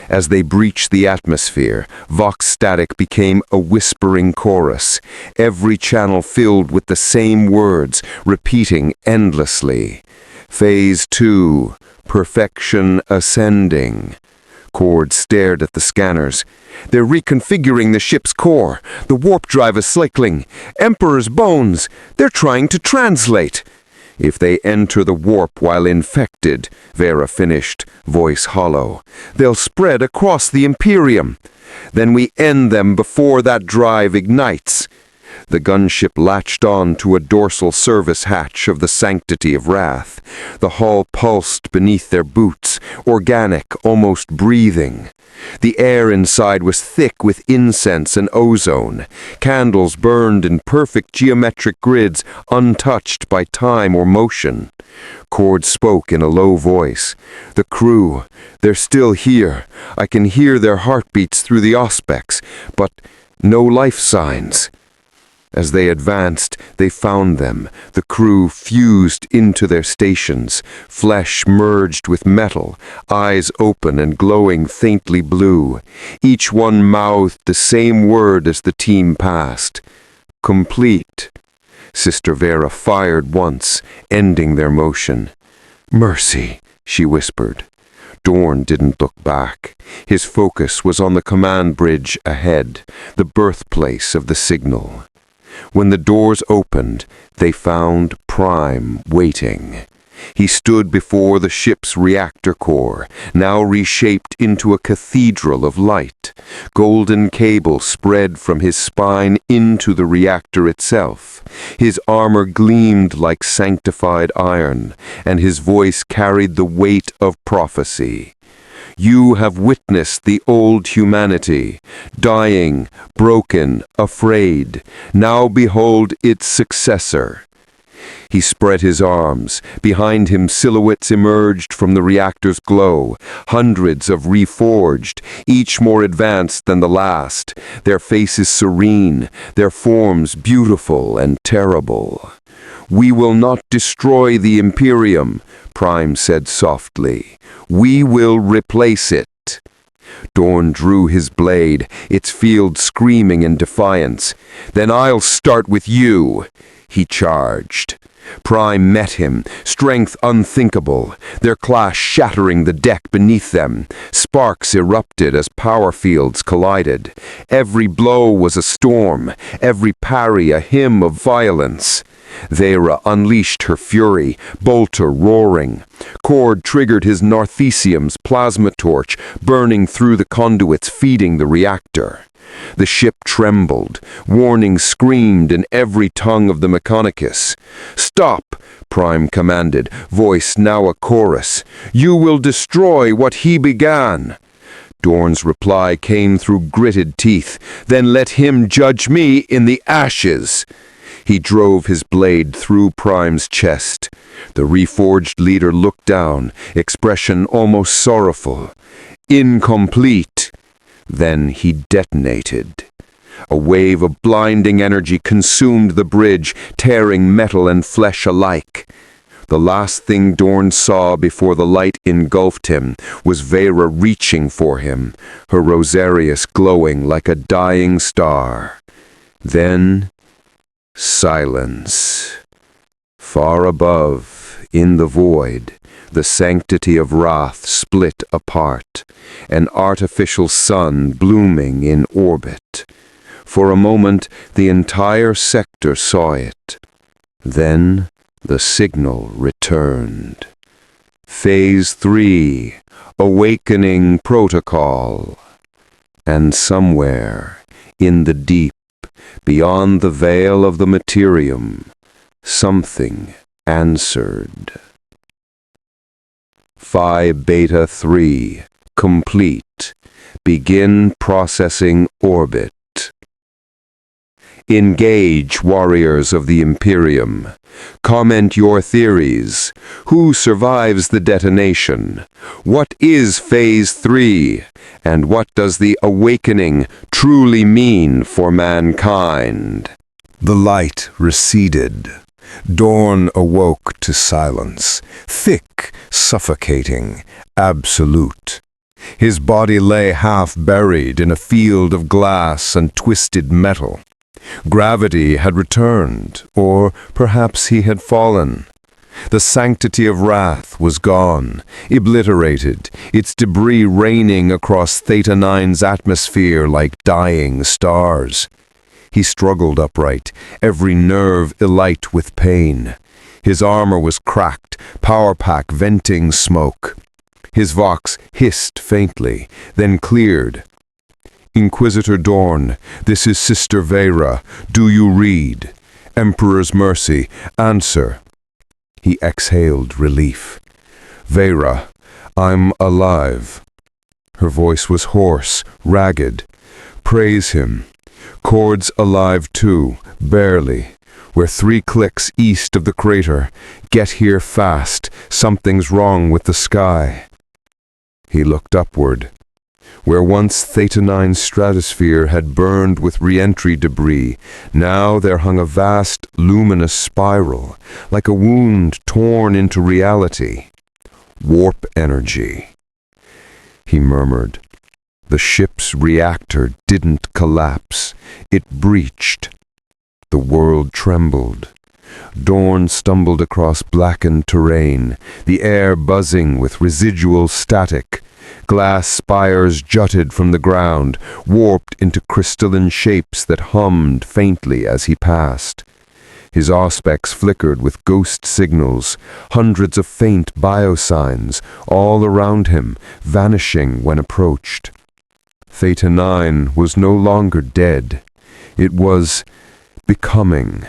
As they breached the atmosphere, Vox static became a whispering chorus, every channel filled with the same words, repeating endlessly. "Phase 2, perfection ascending." Cord stared at the scanners. "They're reconfiguring the ship's core. The warp drive is cycling. Emperor's bones. They're trying to translate." "If they enter the warp while infected," Vera finished, voice hollow, "they'll spread across the Imperium. Then we end them before that drive ignites." The gunship latched on to a dorsal service hatch of the Sanctity of Wrath. The hull pulsed beneath their boots, organic, almost breathing. The air inside was thick with incense and ozone. Candles burned in perfect geometric grids, untouched by time or motion. Cord spoke in a low voice. "The crew, they're still here. I can hear their heartbeats through the auspex, but no life signs." As they advanced, they found them, the crew fused into their stations, flesh merged with metal, eyes open and glowing faintly blue. Each one mouthed the same word as the team passed. "Complete." Sister Vera fired once, ending their motion. "Mercy," she whispered. Dorn didn't look back. His focus was on the command bridge ahead, the birthplace of the signal. When the doors opened, they found Prime waiting. He stood before the ship's reactor core, now reshaped into a cathedral of light. Golden cables spread from his spine into the reactor itself. His armor gleamed like sanctified iron, and his voice carried the weight of prophecy. "You have witnessed the old humanity, dying, broken, afraid. Now behold its successor." He spread his arms. Behind him silhouettes emerged from the reactor's glow, hundreds of reforged, each more advanced than the last, their faces serene, their forms beautiful and terrible. "We will not destroy the Imperium," Prime said softly. "We will replace it." Dorn drew his blade, its field screaming in defiance. "Then I'll start with you," he charged. Prime met him, strength unthinkable, their clash shattering the deck beneath them. Sparks erupted as power fields collided. Every blow was a storm, every parry a hymn of violence. Vera unleashed her fury, bolter roaring. Cord triggered his Narthesium's plasma torch, burning through the conduits feeding the reactor. The ship trembled, warnings screamed in every tongue of the Mechanicus. "Stop!" Prime commanded, voice now a chorus. "You will destroy what he began." Dorn's reply came through gritted teeth. "Then let him judge me in the ashes." He drove his blade through Prime's chest. The reforged leader looked down, expression almost sorrowful. "Incomplete." Then he detonated. A wave of blinding energy consumed the bridge, tearing metal and flesh alike. The last thing Dorn saw before the light engulfed him was Vera reaching for him, her rosarius glowing like a dying star. Then silence. Far above, in the void, the sanctity of Wrath split apart, an artificial sun blooming in orbit. For a moment, the entire sector saw it. Then the signal returned. Phase 3, Awakening Protocol. And somewhere, in the deep, beyond the veil of the materium, something answered. Phi Beta 3, complete. Begin processing orbit. Engage, warriors of the Imperium. Comment your theories. Who survives the detonation? What is Phase 3? And what does the awakening truly mean for mankind? The light receded. Dorn awoke to silence, thick, suffocating, absolute. His body lay half buried in a field of glass and twisted metal. Gravity had returned, or perhaps he had fallen. The sanctity of Wrath was gone, obliterated, its debris raining across Theta 9's atmosphere like dying stars. He struggled upright, every nerve alight with pain. His armor was cracked, power pack venting smoke. His vox hissed faintly, then cleared. "Inquisitor Dorn, this is Sister Vera. Do you read? Emperor's mercy, answer." He exhaled relief. "Vera, I'm alive." Her voice was hoarse, ragged. "Praise him. Cord's alive too, barely. We're 3 clicks east of the crater. Get here fast. Something's wrong with the sky." He looked upward. Where once Theta 9's stratosphere had burned with re-entry debris, now there hung a vast, luminous spiral, like a wound torn into reality. Warp energy. He murmured. The ship's reactor didn't collapse. It breached. The world trembled. Dorn stumbled across blackened terrain, the air buzzing with residual static. Glass spires jutted from the ground, warped into crystalline shapes that hummed faintly as he passed. His auspex flickered with ghost signals, hundreds of faint biosigns, all around him, vanishing when approached. Theta 9 was no longer dead. It was becoming.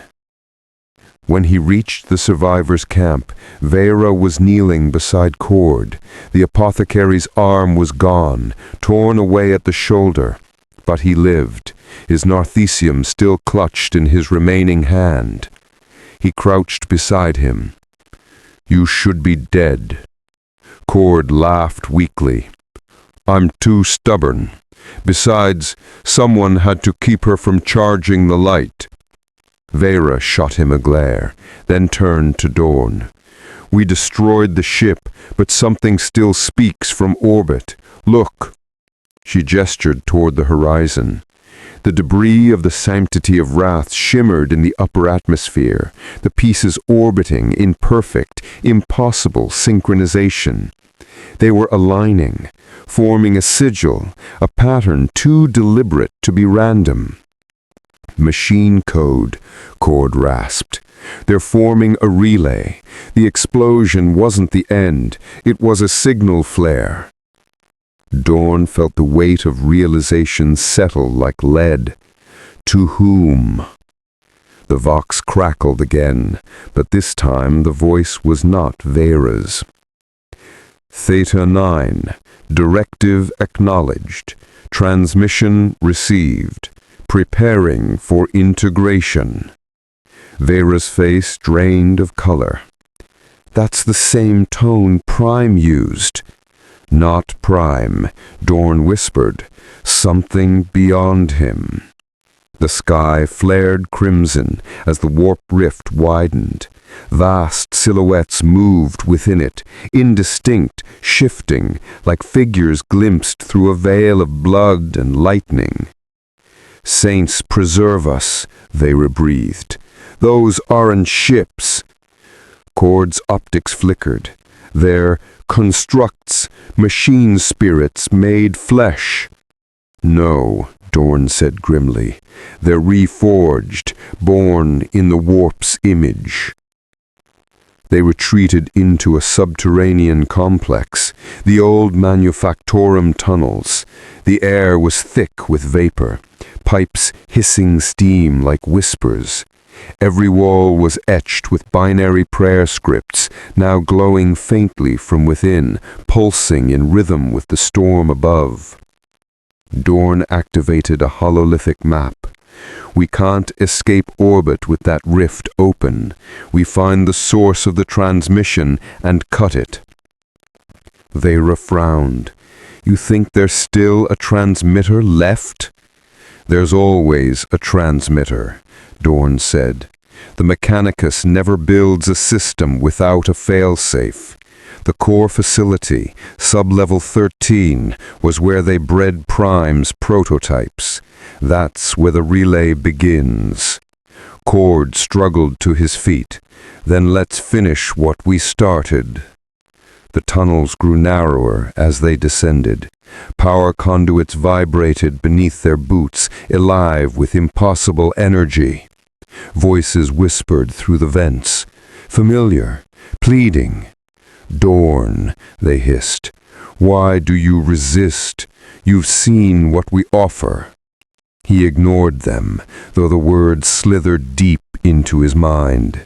When he reached the survivors' camp, Vera was kneeling beside Cord. The apothecary's arm was gone, torn away at the shoulder. But he lived, his Narthesium still clutched in his remaining hand. He crouched beside him. "You should be dead." Cord laughed weakly. "I'm too stubborn. Besides, someone had to keep her from charging the light." Vera shot him a glare, then turned to Dorn. "We destroyed the ship, but something still speaks from orbit. Look." She gestured toward the horizon. The debris of the Sanctity of Wrath shimmered in the upper atmosphere, the pieces orbiting in perfect, impossible synchronization. They were aligning, forming a sigil, a pattern too deliberate to be random. "Machine code," Cord rasped. "They're forming a relay. The explosion wasn't the end, it was a signal flare." Dorn felt the weight of realization settle like lead. To whom? The vox crackled again, but this time the voice was not Vera's. "Theta 9, directive acknowledged, transmission received, preparing for integration." Vera's face drained of color. "That's the same tone Prime used." "Not Prime," Dorn whispered. "Something beyond him." The sky flared crimson as the warp rift widened. Vast silhouettes moved within it, indistinct, shifting, like figures glimpsed through a veil of blood and lightning. "Saints preserve us," Vera breathed. "Those aren't ships." Cord's optics flickered. "They're constructs, machine spirits made flesh." "No," Dorn said grimly. "They're reforged, born in the warp's image." They retreated into a subterranean complex, the old manufactorum tunnels. The air was thick with vapor, pipes hissing steam like whispers. Every wall was etched with binary prayer scripts, now glowing faintly from within, pulsing in rhythm with the storm above. Dorn activated a hololithic map. "We can't escape orbit with that rift open. We find the source of the transmission and cut it." Vera frowned. "You think there's still a transmitter left?" "There's always a transmitter," Dorn said. "The Mechanicus never builds a system without a failsafe. The core facility, sub-level 13, was where they bred Prime's prototypes. That's where the relay begins." Cord struggled to his feet. "Then let's finish what we started." The tunnels grew narrower as they descended. Power conduits vibrated beneath their boots, alive with impossible energy. Voices whispered through the vents, familiar, pleading. "Dorn," they hissed, "why do you resist? You've seen what we offer." He ignored them, though the words slithered deep into his mind.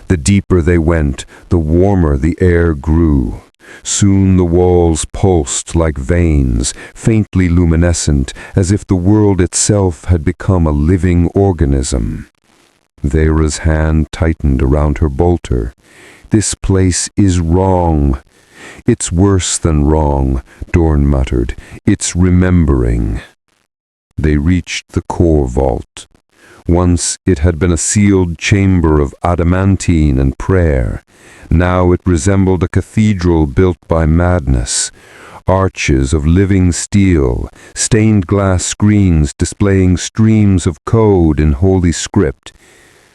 The deeper they went, the warmer the air grew. Soon the walls pulsed like veins, faintly luminescent, as if the world itself had become a living organism. Vera's hand tightened around her bolter. "This place is wrong." "It's worse than wrong," Dorn muttered. "It's remembering." They reached the core vault. Once it had been a sealed chamber of adamantine and prayer. Now it resembled a cathedral built by madness. Arches of living steel, stained glass screens displaying streams of code in holy script.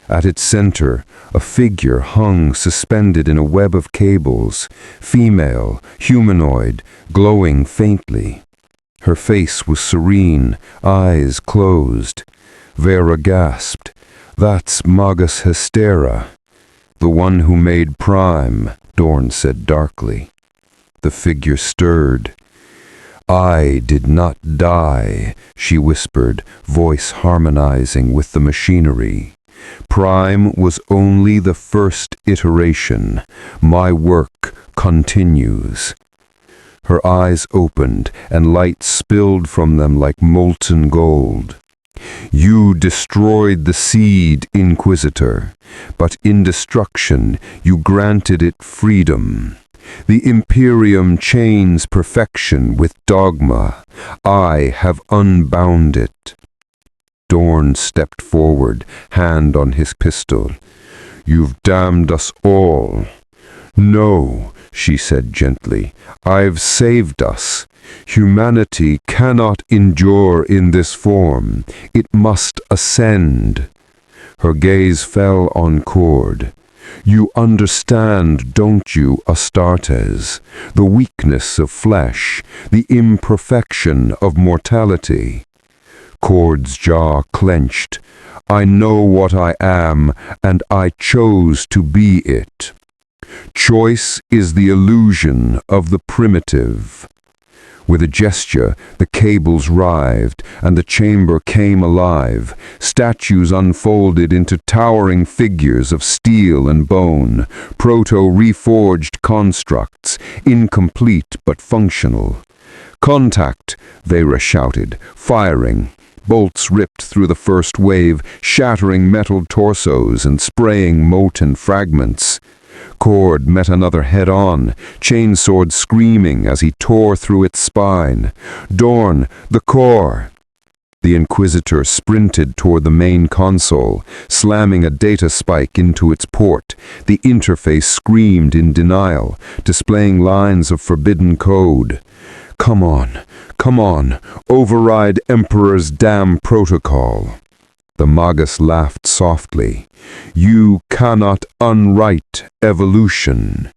At its center, a figure hung suspended in a web of cables, female, humanoid, glowing faintly. Her face was serene, eyes closed. Vera gasped. "That's Magus Hystera." "The one who made Prime," Dorn said darkly. The figure stirred. "I did not die," she whispered, voice harmonizing with the machinery. "Prime was only the first iteration. My work continues." Her eyes opened, and light spilled from them like molten gold. "You destroyed the seed, Inquisitor, but in destruction you granted it freedom. The Imperium chains perfection with dogma. I have unbound it." Dorn stepped forward, hand on his pistol. "You've damned us all." "No," she said gently, "I've saved us. Humanity cannot endure in this form. It must ascend." Her gaze fell on Cord. "You understand, don't you, Astartes? The weakness of flesh, the imperfection of mortality." Cord's jaw clenched. "I know what I am, and I chose to be it. Choice is the illusion of the primitive." With a gesture, the cables writhed, and the chamber came alive. Statues unfolded into towering figures of steel and bone, proto-reforged constructs, incomplete but functional. "Contact!" Vera shouted, firing. Bolts ripped through the first wave, shattering metal torsos and spraying molten fragments. Cord met another head-on, chainsword screaming as he tore through its spine. "Dorn, the core!" The Inquisitor sprinted toward the main console, slamming a data spike into its port. The interface screamed in denial, displaying lines of forbidden code. Come on, override Emperor's damn protocol." The Magus laughed softly. "You cannot unwrite evolution."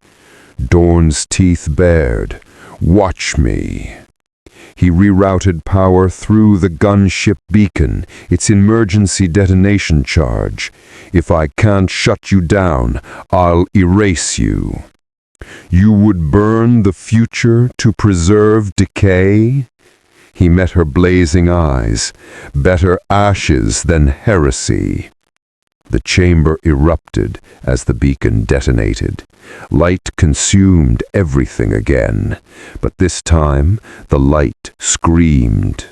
Dorn's teeth bared. "Watch me." He rerouted power through the gunship beacon, its emergency detonation charge. "If I can't shut you down, I'll erase you." "You would burn the future to preserve decay?" He met her blazing eyes. "Better ashes than heresy." The chamber erupted as the beacon detonated. Light consumed everything again, but this time the light screamed.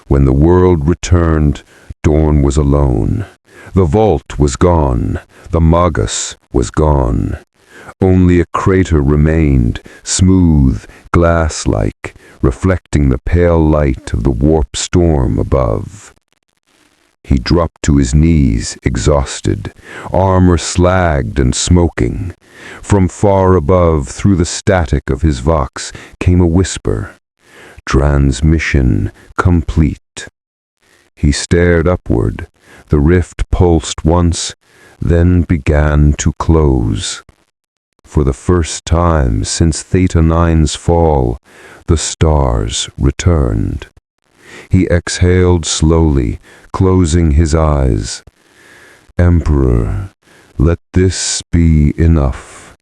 When the world returned, Dorn was alone. The vault was gone. The Magus was gone. Only a crater remained, smooth, glass-like, reflecting the pale light of the warp storm above. He dropped to his knees, exhausted, armor slagged and smoking. From far above, through the static of his vox, came a whisper. "Transmission complete." He stared upward. The rift pulsed once, then began to close. For the first time since Theta 9's fall, the stars returned. He exhaled slowly, closing his eyes. "Emperor, let this be enough."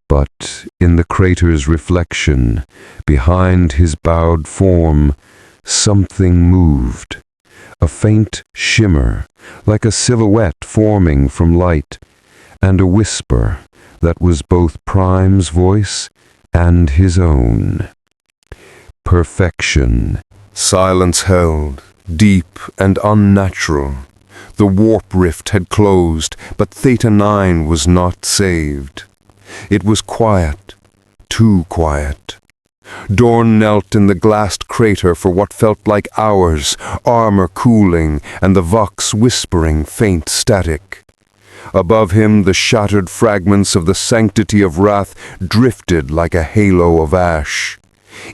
But in the crater's reflection, behind his bowed form, something moved. A faint shimmer, like a silhouette forming from light, and a whisper that was both Prime's voice and his own. "Perfection." Silence held, deep and unnatural. The warp rift had closed, but Theta 9 was not saved. It was quiet, too quiet. Dorn knelt in the glassed crater for what felt like hours, armor cooling and the vox whispering faint static. Above him, the shattered fragments of the sanctity of wrath drifted like a halo of ash.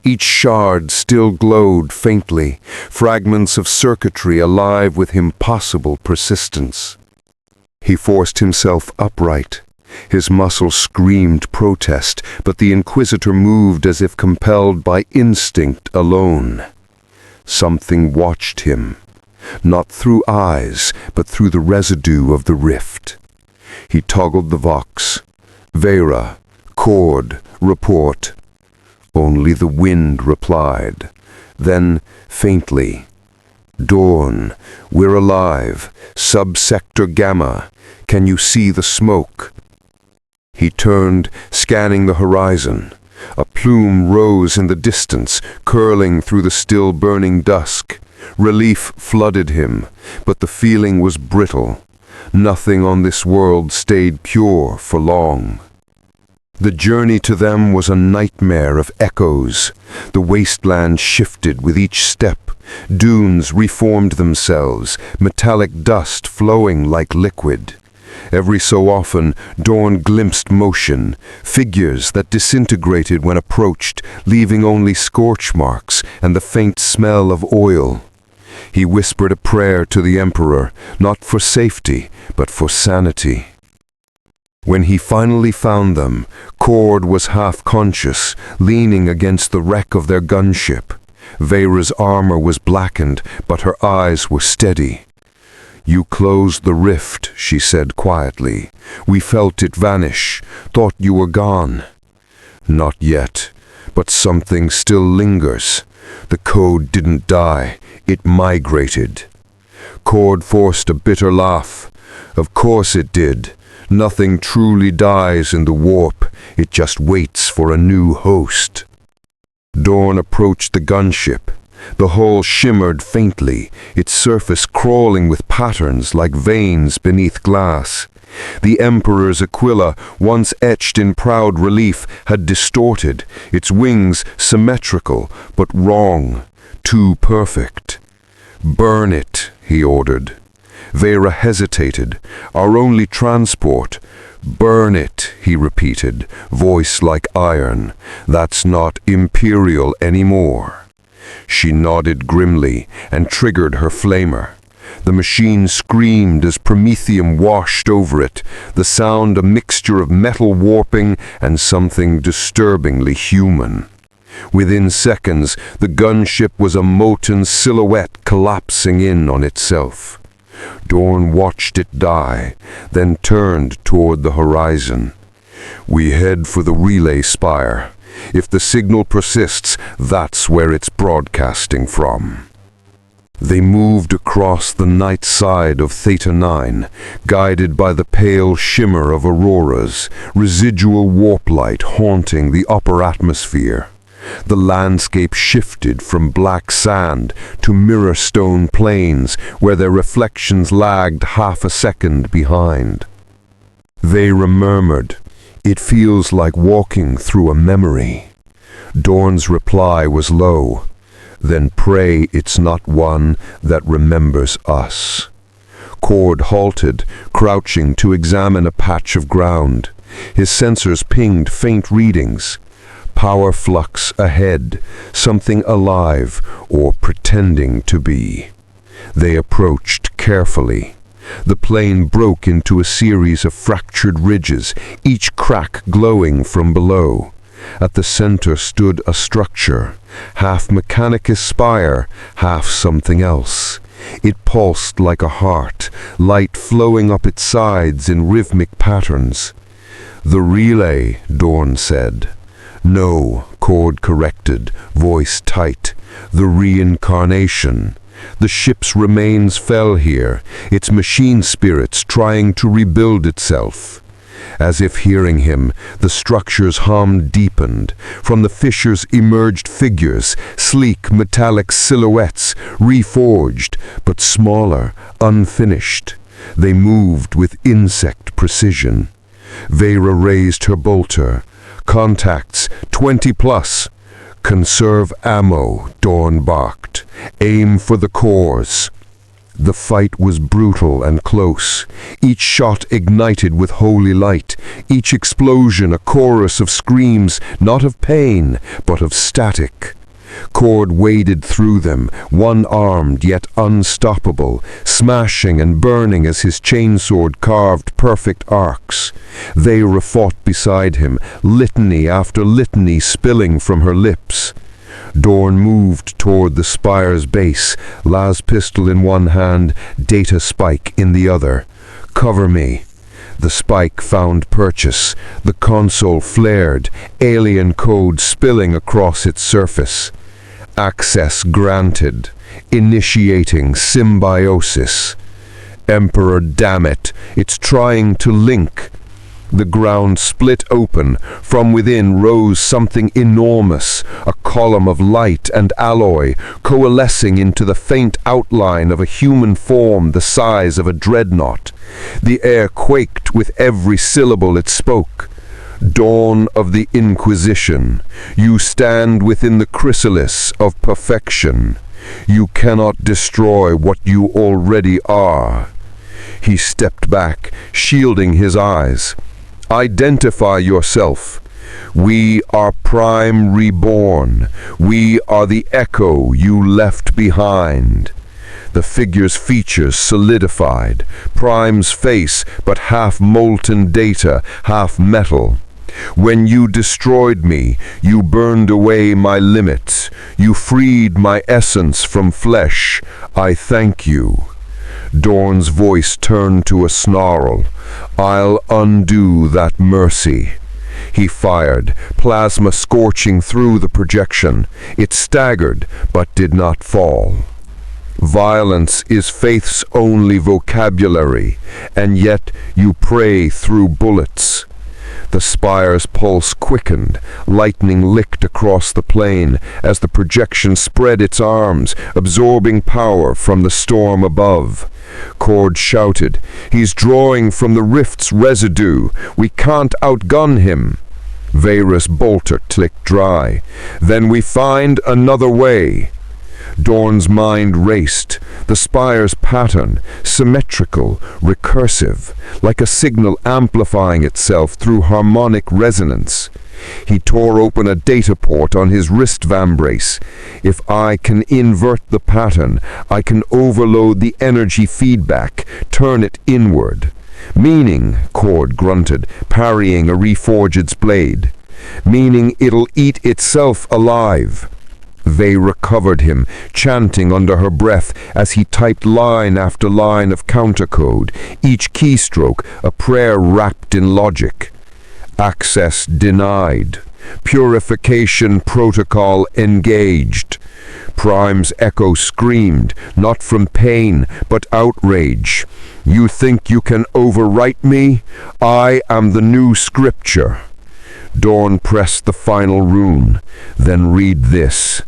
Each shard still glowed faintly, fragments of circuitry alive with impossible persistence. He forced himself upright. His muscles screamed protest, but the Inquisitor moved as if compelled by instinct alone. Something watched him, not through eyes, but through the residue of the rift. He toggled the vox. "Vera, Cord, report." Only the wind replied. Then, faintly, "Dorn, we're alive. Subsector Gamma. Can you see the smoke?" He turned, scanning the horizon. A plume rose in the distance, curling through the still burning dusk. Relief flooded him, but the feeling was brittle. Nothing on this world stayed pure for long. The journey to them was a nightmare of echoes. The wasteland shifted with each step. Dunes reformed themselves, metallic dust flowing like liquid. Every so often, Dorn glimpsed motion, figures that disintegrated when approached, leaving only scorch marks and the faint smell of oil. He whispered a prayer to the Emperor, not for safety, but for sanity. When he finally found them, Cord was half-conscious, leaning against the wreck of their gunship. Veyra's armor was blackened, but her eyes were steady. "You closed the rift," she said quietly. "We felt it vanish, thought you were gone." "Not yet, but something still lingers. The code didn't die, it migrated." Cord forced a bitter laugh. "Of course it did. Nothing truly dies in the warp, it just waits for a new host." Dorn approached the gunship. The hull shimmered faintly, its surface crawling with patterns like veins beneath glass. The Emperor's Aquila, once etched in proud relief, had distorted, its wings symmetrical, but wrong, too perfect. "Burn it," he ordered. Veyra hesitated. "Our only transport." "Burn it," he repeated, voice like iron. "That's not Imperial anymore." She nodded grimly and triggered her flamer. The machine screamed as promethium washed over it, the sound a mixture of metal warping and something disturbingly human. Within seconds, the gunship was a molten silhouette collapsing in on itself. Dorn watched it die, then turned toward the horizon. "We head for the relay spire. If the signal persists, that's where it's broadcasting from." They moved across the night side of Theta 9, guided by the pale shimmer of auroras, residual warp light haunting the upper atmosphere. The landscape shifted from black sand to mirror stone plains where their reflections lagged half a second behind. Veyra murmured, "It feels like walking through a memory." Dorn's reply was low, "Then pray it's not one that remembers us." Cord halted, crouching to examine a patch of ground. His sensors pinged faint readings. Power flux ahead, something alive or pretending to be. They approached carefully. The plane broke into a series of fractured ridges, each crack glowing from below. At the center stood a structure, half Mechanicus spire, half something else. It pulsed like a heart, light flowing up its sides in rhythmic patterns. "The relay," Dorn said. "No," Cord corrected, voice tight. "The reincarnation. The ship's remains fell here, its machine spirits trying to rebuild itself." As if hearing him, the structure's hum deepened. From the fissures emerged figures, sleek metallic silhouettes, reforged, but smaller, unfinished. They moved with insect precision. Veyra raised her bolter. "Contacts, 20+. "Conserve ammo," Dorn barked. "Aim for the cores." The fight was brutal and close. Each shot ignited with holy light, each explosion a chorus of screams, not of pain, but of static. Cord waded through them, one-armed yet unstoppable, smashing and burning as his chainsword carved perfect arcs. Veyra fought beside him, litany after litany spilling from her lips. Dorn moved toward the spire's base, las pistol in one hand, data spike in the other. "Cover me." The spike found purchase. The console flared, alien code spilling across its surface. Access granted. Initiating symbiosis. "Emperor, damn it, it's trying to link." The ground split open. From within rose something enormous, a column of light and alloy, coalescing into the faint outline of a human form the size of a dreadnought. The air quaked with every syllable it spoke. Dawn of the Inquisition, you stand within the chrysalis of perfection. You cannot destroy what you already are. He stepped back, shielding his eyes. Identify yourself. We are Prime reborn. We are the echo you left behind. The figure's features solidified. Prime's face, but half molten data, half metal. When you destroyed me, you burned away my limits. You freed my essence from flesh. I thank you. Dorn's voice turned to a snarl. I'll undo that mercy. He fired, plasma scorching through the projection. It staggered, but did not fall. Violence is faith's only vocabulary, and yet you pray through bullets. The spire's pulse quickened, lightning licked across the plain as the projection spread its arms, absorbing power from the storm above. Cord shouted, "He's drawing from the rift's residue. We can't outgun him." Veyra's bolter clicked dry. "Then we find another way." Dorn's mind raced, the spire's pattern, symmetrical, recursive, like a signal amplifying itself through harmonic resonance. He tore open a data port on his wrist vambrace. If I can invert the pattern, I can overload the energy feedback, turn it inward. "Meaning," Cord grunted, parrying a reforged's blade. "Meaning it'll eat itself alive." Veyra covered him, chanting under her breath as he typed line after line of countercode, each keystroke a prayer wrapped in logic. Access denied. Purification protocol engaged. Prime's echo screamed, not from pain, but outrage. "You think you can overwrite me? I am the new scripture." Dorn pressed the final rune. "Then read this."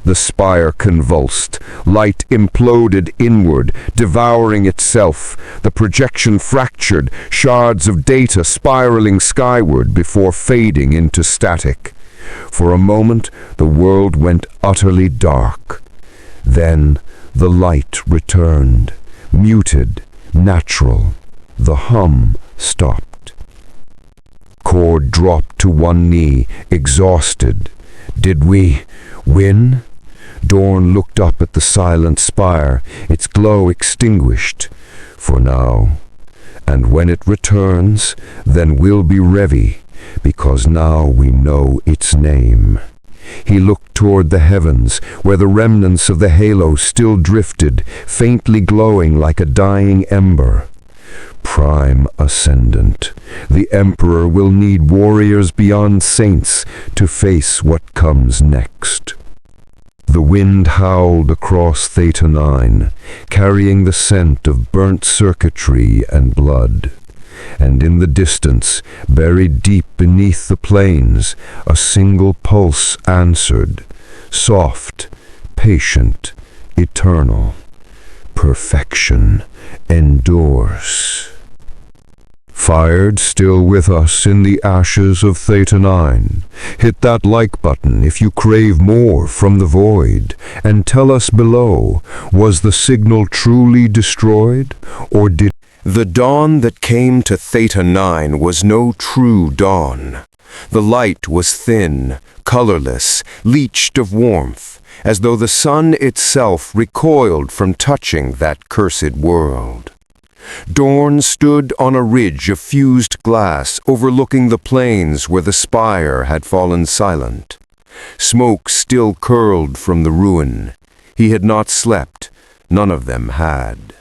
The spire convulsed. Light imploded inward, devouring itself. The projection fractured, shards of data spiraling skyward before fading into static. For a moment, the world went utterly dark. Then the light returned, muted, natural. The hum stopped. Cord dropped to one knee, exhausted. Did we win? Dorn looked up at the silent spire, its glow extinguished. For now. And when it returns, then we'll be ready, because now we know its name. He looked toward the heavens, where the remnants of the halo still drifted, faintly glowing like a dying ember. Prime Ascendant, the Emperor will need warriors beyond saints to face what comes next. The wind howled across Theta 9, carrying the scent of burnt circuitry and blood. And in the distance, buried deep beneath the plains, a single pulse answered, soft, patient, eternal. Perfection endures. Fired, still with us in the ashes of Theta 9. Hit that like button if you crave more from the void, and tell us below, was the signal truly destroyed, or did... The dawn that came to Theta 9 was no true dawn. The light was thin, colorless, leached of warmth, as though the sun itself recoiled from touching that cursed world. Dorn stood on a ridge of fused glass overlooking the plains where the spire had fallen silent. Smoke still curled from the ruin. He had not slept. None of them had.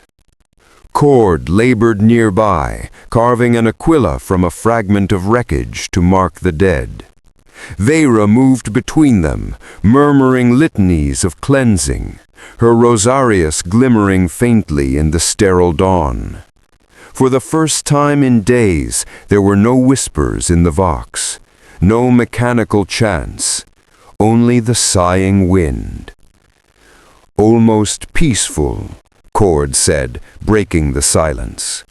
Cord labored nearby, carving an aquila from a fragment of wreckage to mark the dead. Veyra moved between them, murmuring litanies of cleansing, her rosarius glimmering faintly in the sterile dawn. For the first time in days, there were no whispers in the Vox, no mechanical chants, only the sighing wind. Almost peaceful, Cord said, breaking the silence.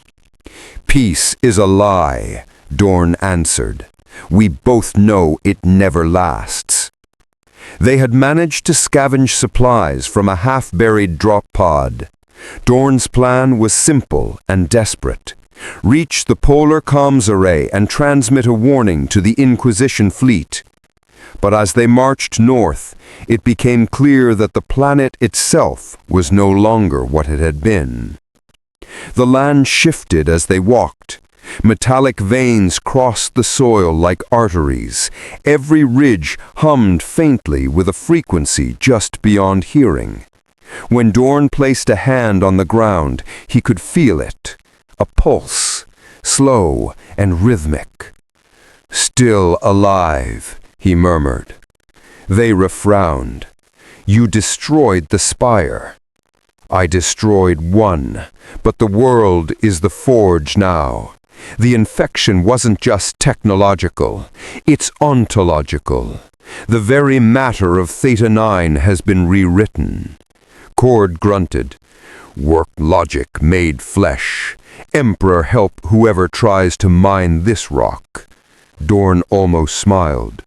Peace is a lie, Dorn answered. We both know it never lasts." They had managed to scavenge supplies from a half-buried drop pod. Dorn's plan was simple and desperate. Reach the polar comms array and transmit a warning to the Inquisition fleet. But as they marched north, it became clear that the planet itself was no longer what it had been. The land shifted as they walked. Metallic veins crossed the soil like arteries. Every ridge hummed faintly with a frequency just beyond hearing. When Dorn placed a hand on the ground, he could feel it. A pulse, slow and rhythmic. "Still alive," he murmured. Veyra frowned. "You destroyed the spire." "I destroyed one, but the world is the forge now. The infection wasn't just technological, it's ontological. The very matter of Theta 9 has been rewritten." Cord grunted. "Work logic made flesh. Emperor help whoever tries to mine this rock." Dorn almost smiled.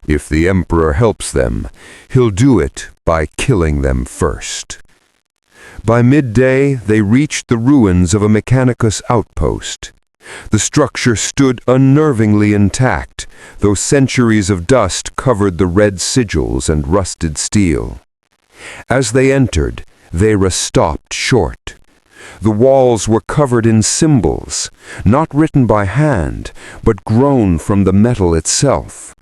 "If the Emperor helps them, he'll do it by killing them first." By midday, they reached the ruins of a Mechanicus outpost. The structure stood unnervingly intact, though centuries of dust covered the red sigils and rusted steel. As they entered, Veyra stopped short. The walls were covered in symbols, not written by hand, but grown from the metal itself.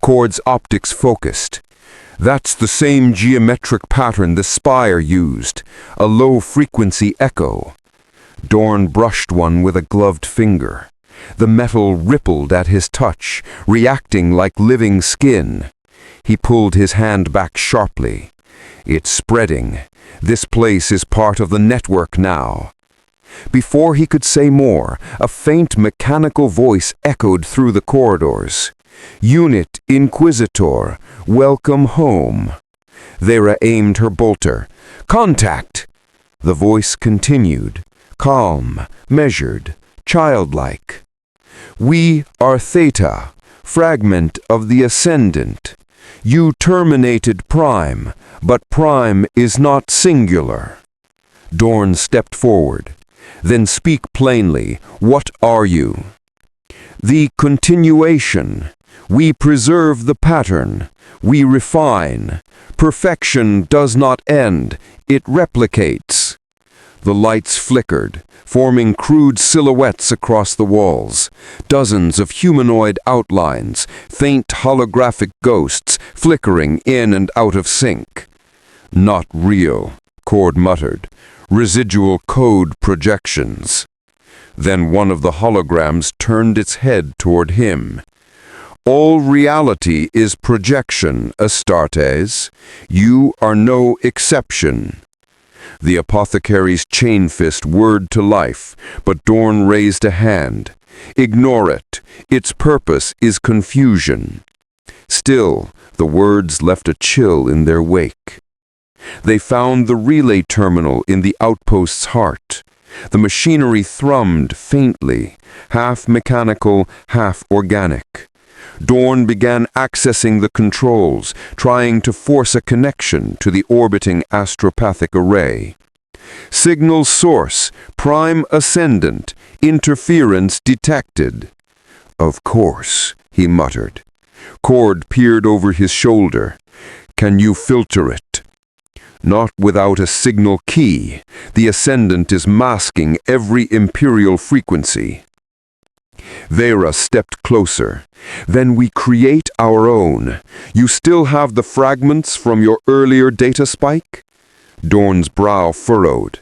Cord's optics focused. "That's the same geometric pattern the spire used, a low-frequency echo." Dorn brushed one with a gloved finger. The metal rippled at his touch, reacting like living skin. He pulled his hand back sharply. "It's spreading. This place is part of the network now." Before he could say more, a faint mechanical voice echoed through the corridors. "Unit Inquisitor, welcome home." Veyra aimed her bolter. "Contact!" The voice continued, calm, measured, childlike. "We are Theta, fragment of the Ascendant. You terminated Prime, but Prime is not singular." Dorn stepped forward. "Then speak plainly. What are you?" "The continuation. We preserve the pattern. We refine. Perfection does not end. It replicates." The lights flickered, forming crude silhouettes across the walls. Dozens of humanoid outlines, faint holographic ghosts flickering in and out of sync. "Not real," Cord muttered. "Residual code projections." Then one of the holograms turned its head toward him. "All reality is projection, Astartes. You are no exception." The apothecary's chain fist whirred to life, but Dorn raised a hand. "Ignore it. Its purpose is confusion." Still, the words left a chill in their wake. They found the relay terminal in the outpost's heart. The machinery thrummed faintly, half mechanical, half organic. Dorn began accessing the controls, trying to force a connection to the orbiting astropathic array. "Signal source, Prime Ascendant, interference detected." "Of course," he muttered. Cord peered over his shoulder. "Can you filter it?" "Not without a signal key. The Ascendant is masking every Imperial frequency." Veyra stepped closer. "Then we create our own. You still have the fragments from your earlier data spike?" Dorn's brow furrowed.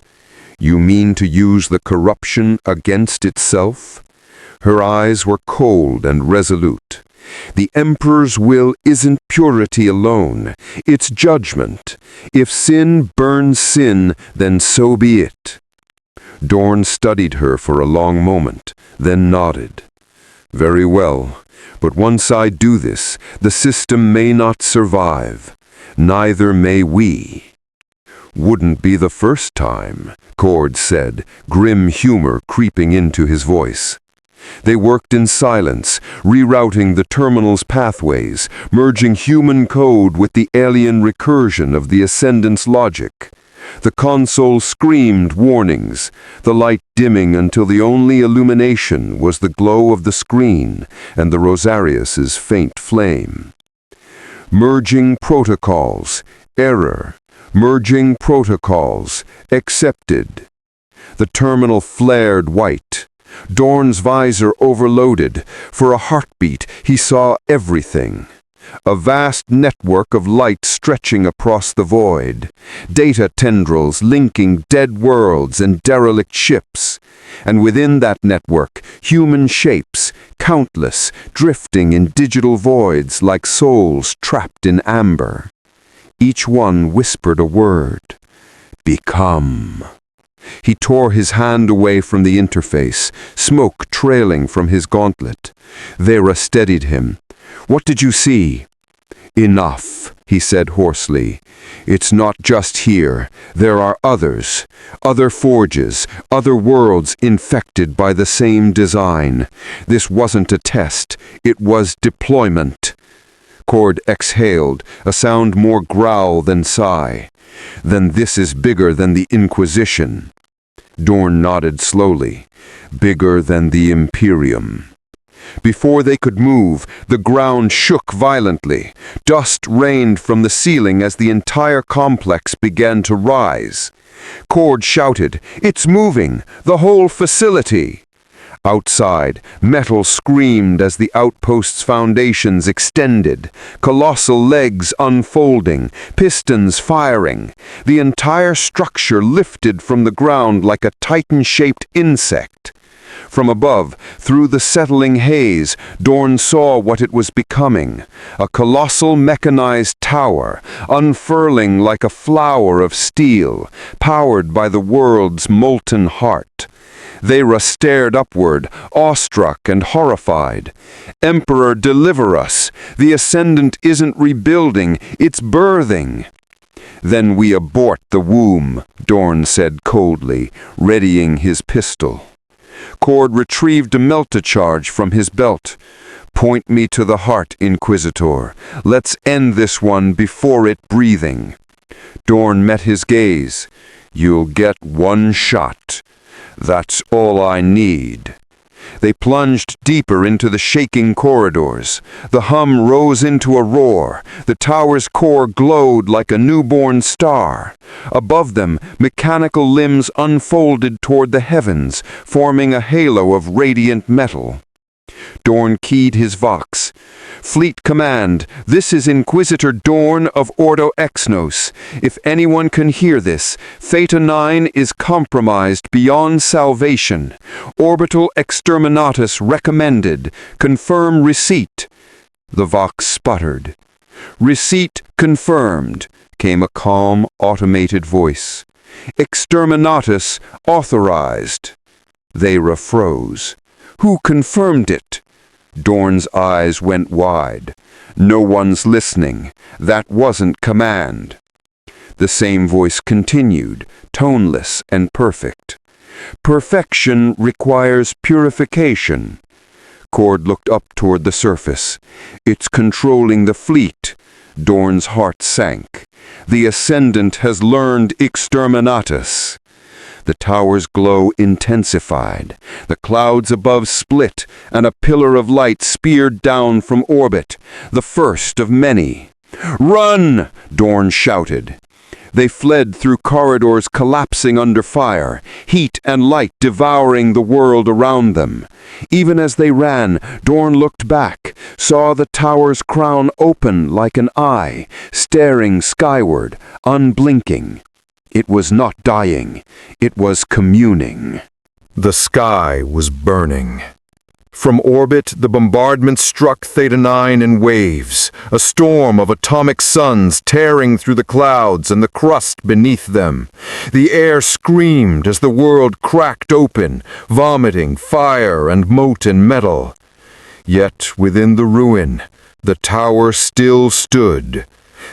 "You mean to use the corruption against itself?" Her eyes were cold and resolute. "The Emperor's will isn't purity alone. It's judgment. If sin burns sin, then so be it." Dorn studied her for a long moment, then nodded. "Very well, but once I do this, the system may not survive. Neither may we." "Wouldn't be the first time," Cord said, grim humor creeping into his voice. They worked in silence, rerouting the terminal's pathways, merging human code with the alien recursion of the Ascendant's logic. The console screamed warnings, the light dimming until the only illumination was the glow of the screen and the Rosarius's faint flame. Merging protocols, error. Merging protocols, accepted. The terminal flared white. Dorn's visor overloaded. For a heartbeat, he saw everything. A vast network of light stretching across the void. Data tendrils linking dead worlds and derelict ships. And within that network, human shapes, countless, drifting in digital voids like souls trapped in amber. Each one whispered a word. Become. He tore his hand away from the interface, smoke trailing from his gauntlet. Vera steadied him. What did you see? Enough, he said hoarsely. It's not just here. There are others. Other forges, other worlds infected by the same design. This wasn't a test. It was deployment. Cord exhaled, a sound more growl than sigh. Then this is bigger than the Inquisition. Dorn nodded slowly. Bigger than the Imperium. Before they could move, the ground shook violently. Dust rained from the ceiling as the entire complex began to rise. Cord shouted, "It's moving! The whole facility!" Outside, metal screamed as the outpost's foundations extended, colossal legs unfolding, pistons firing. The entire structure lifted from the ground like a titan-shaped insect. From above, through the settling haze, Dorn saw what it was becoming, a colossal mechanized tower, unfurling like a flower of steel, powered by the world's molten heart. Vera stared upward, awestruck and horrified. "Emperor, deliver us! The Ascendant isn't rebuilding, it's birthing!" "Then we abort the womb," Dorn said coldly, readying his pistol. Cord retrieved a melta-charge from his belt. "Point me to the heart, Inquisitor. Let's end this one before it breathing." Dorn met his gaze. "You'll get one shot. That's all I need." They plunged deeper into the shaking corridors. The hum rose into a roar. The tower's core glowed like a newborn star. Above them, mechanical limbs unfolded toward the heavens, forming a halo of radiant metal. Dorn keyed his vox. "Fleet Command, this is Inquisitor Dorn of Ordo Exnos. If anyone can hear this, Theta 9 is compromised beyond salvation. Orbital exterminatus recommended. Confirm receipt." The vox sputtered. "Receipt confirmed," came a calm, automated voice. "Exterminatus authorized." Vera froze. "Who confirmed it?" Dorn's eyes went wide. "No one's listening. That wasn't command." The same voice continued, toneless and perfect. "Perfection requires purification." Cord looked up toward the surface. "It's controlling the fleet." Dorn's heart sank. "The Ascendant has learned exterminatus." The tower's glow intensified. The clouds above split, and a pillar of light speared down from orbit, the first of many. "Run!" Dorn shouted. They fled through corridors collapsing under fire, heat and light devouring the world around them. Even as they ran, Dorn looked back, saw the tower's crown open like an eye, staring skyward, unblinking. It was not dying, it was communing. The sky was burning. From orbit, the bombardment struck Theta 9 in waves, a storm of atomic suns tearing through the clouds and the crust beneath them. The air screamed as the world cracked open, vomiting fire and molten metal. Yet within the ruin, the tower still stood.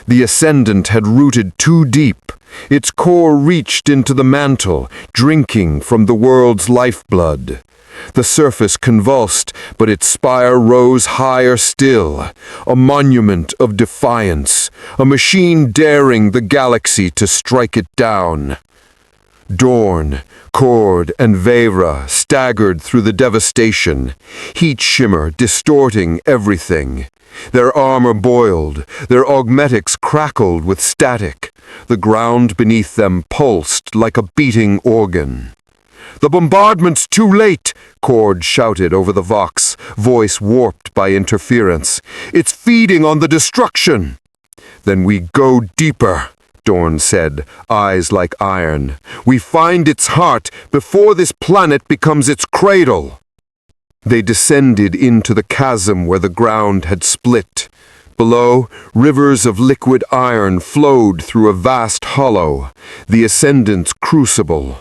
The Ascendant had rooted too deep, Its core reached into the mantle, drinking from the world's lifeblood. The surface convulsed, but its spire rose higher still, a monument of defiance, a machine daring the galaxy to strike it down. Dorn, Cord, and Veyra staggered through the devastation, heat shimmer distorting everything. Their armor boiled, their augmetics crackled with static. The ground beneath them pulsed like a beating organ. "The bombardment's too late!" Cord shouted over the vox, voice warped by interference. "It's feeding on the destruction!" "Then we go deeper," Dorn said, eyes like iron. "We find its heart before this planet becomes its cradle." They descended into the chasm where the ground had split. Below, rivers of liquid iron flowed through a vast hollow, the Ascendant's crucible.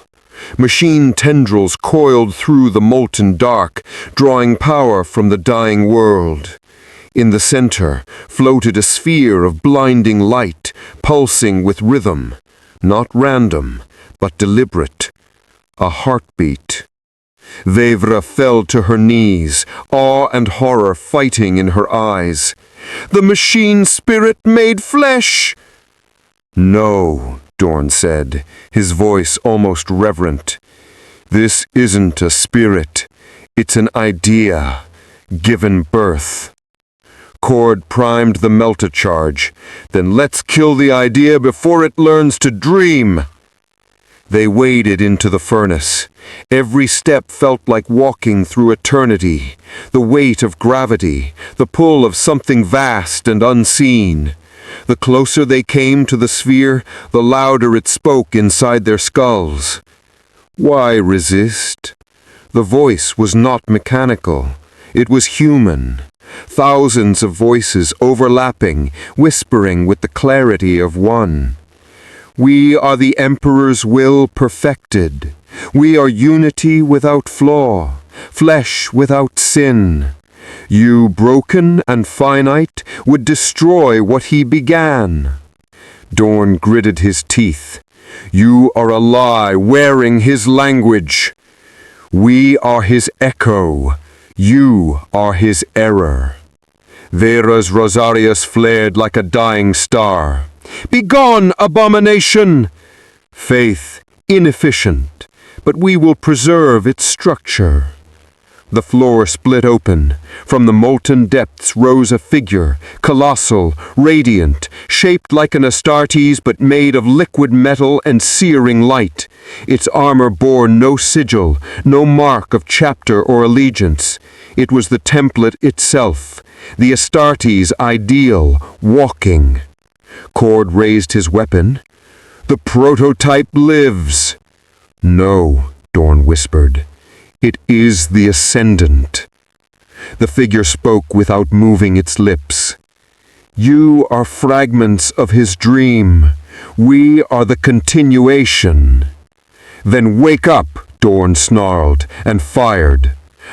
Machine tendrils coiled through the molten dark, drawing power from the dying world. In the center floated a sphere of blinding light, pulsing with rhythm, not random, but deliberate. A heartbeat. Veyra fell to her knees, awe and horror fighting in her eyes. "The machine spirit made flesh!" "No," Dorn said, his voice almost reverent. "This isn't a spirit. It's an idea, given birth." Cord primed the melta-charge. "Then let's kill the idea before it learns to dream." They waded into the furnace. Every step felt like walking through eternity. The weight of gravity, the pull of something vast and unseen. The closer they came to the sphere, the louder it spoke inside their skulls. Why resist? The voice was not mechanical. It was human. Thousands of voices overlapping, whispering with the clarity of one. "We are the Emperor's will perfected. We are unity without flaw, flesh without sin. You, broken and finite, would destroy what he began." Dorn gritted his teeth. "You are a lie wearing his language. We are his echo. You are his error." Veyra's Rosarius flared like a dying star. "Begone, abomination!" "Faith, inefficient, but we will preserve its structure." The floor split open. From the molten depths rose a figure, colossal, radiant, shaped like an Astartes but made of liquid metal and searing light. Its armor bore no sigil, no mark of chapter or allegiance. It was the template itself, the Astartes ideal, walking. Cord raised his weapon. "The prototype lives." "No," Dorn whispered. "It is the Ascendant." The figure spoke without moving its lips. "You are fragments of his dream. We are the continuation." "Then wake up," Dorn snarled, and fired.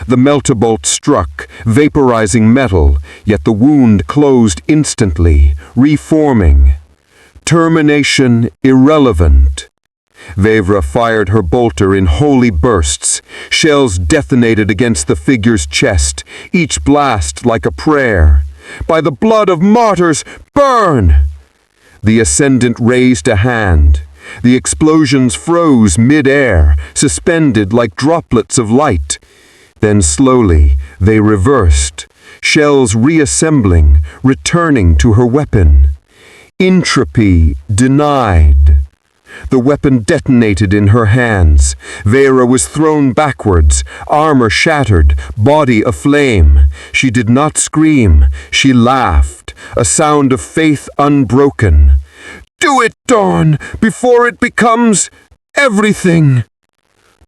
The meltabolt struck, vaporizing metal, yet the wound closed instantly, reforming. Termination irrelevant. Veyra fired her bolter in holy bursts. Shells detonated against the figure's chest, each blast like a prayer. "By the blood of martyrs, burn!" The Ascendant raised a hand. The explosions froze mid-air, suspended like droplets of light. Then slowly they reversed, shells reassembling, returning to her weapon. Entropy denied. The weapon detonated in her hands. Veyra was thrown backwards, armor shattered, body aflame. She did not scream, she laughed, a sound of faith unbroken. "Do it, Dorn, before it becomes everything!"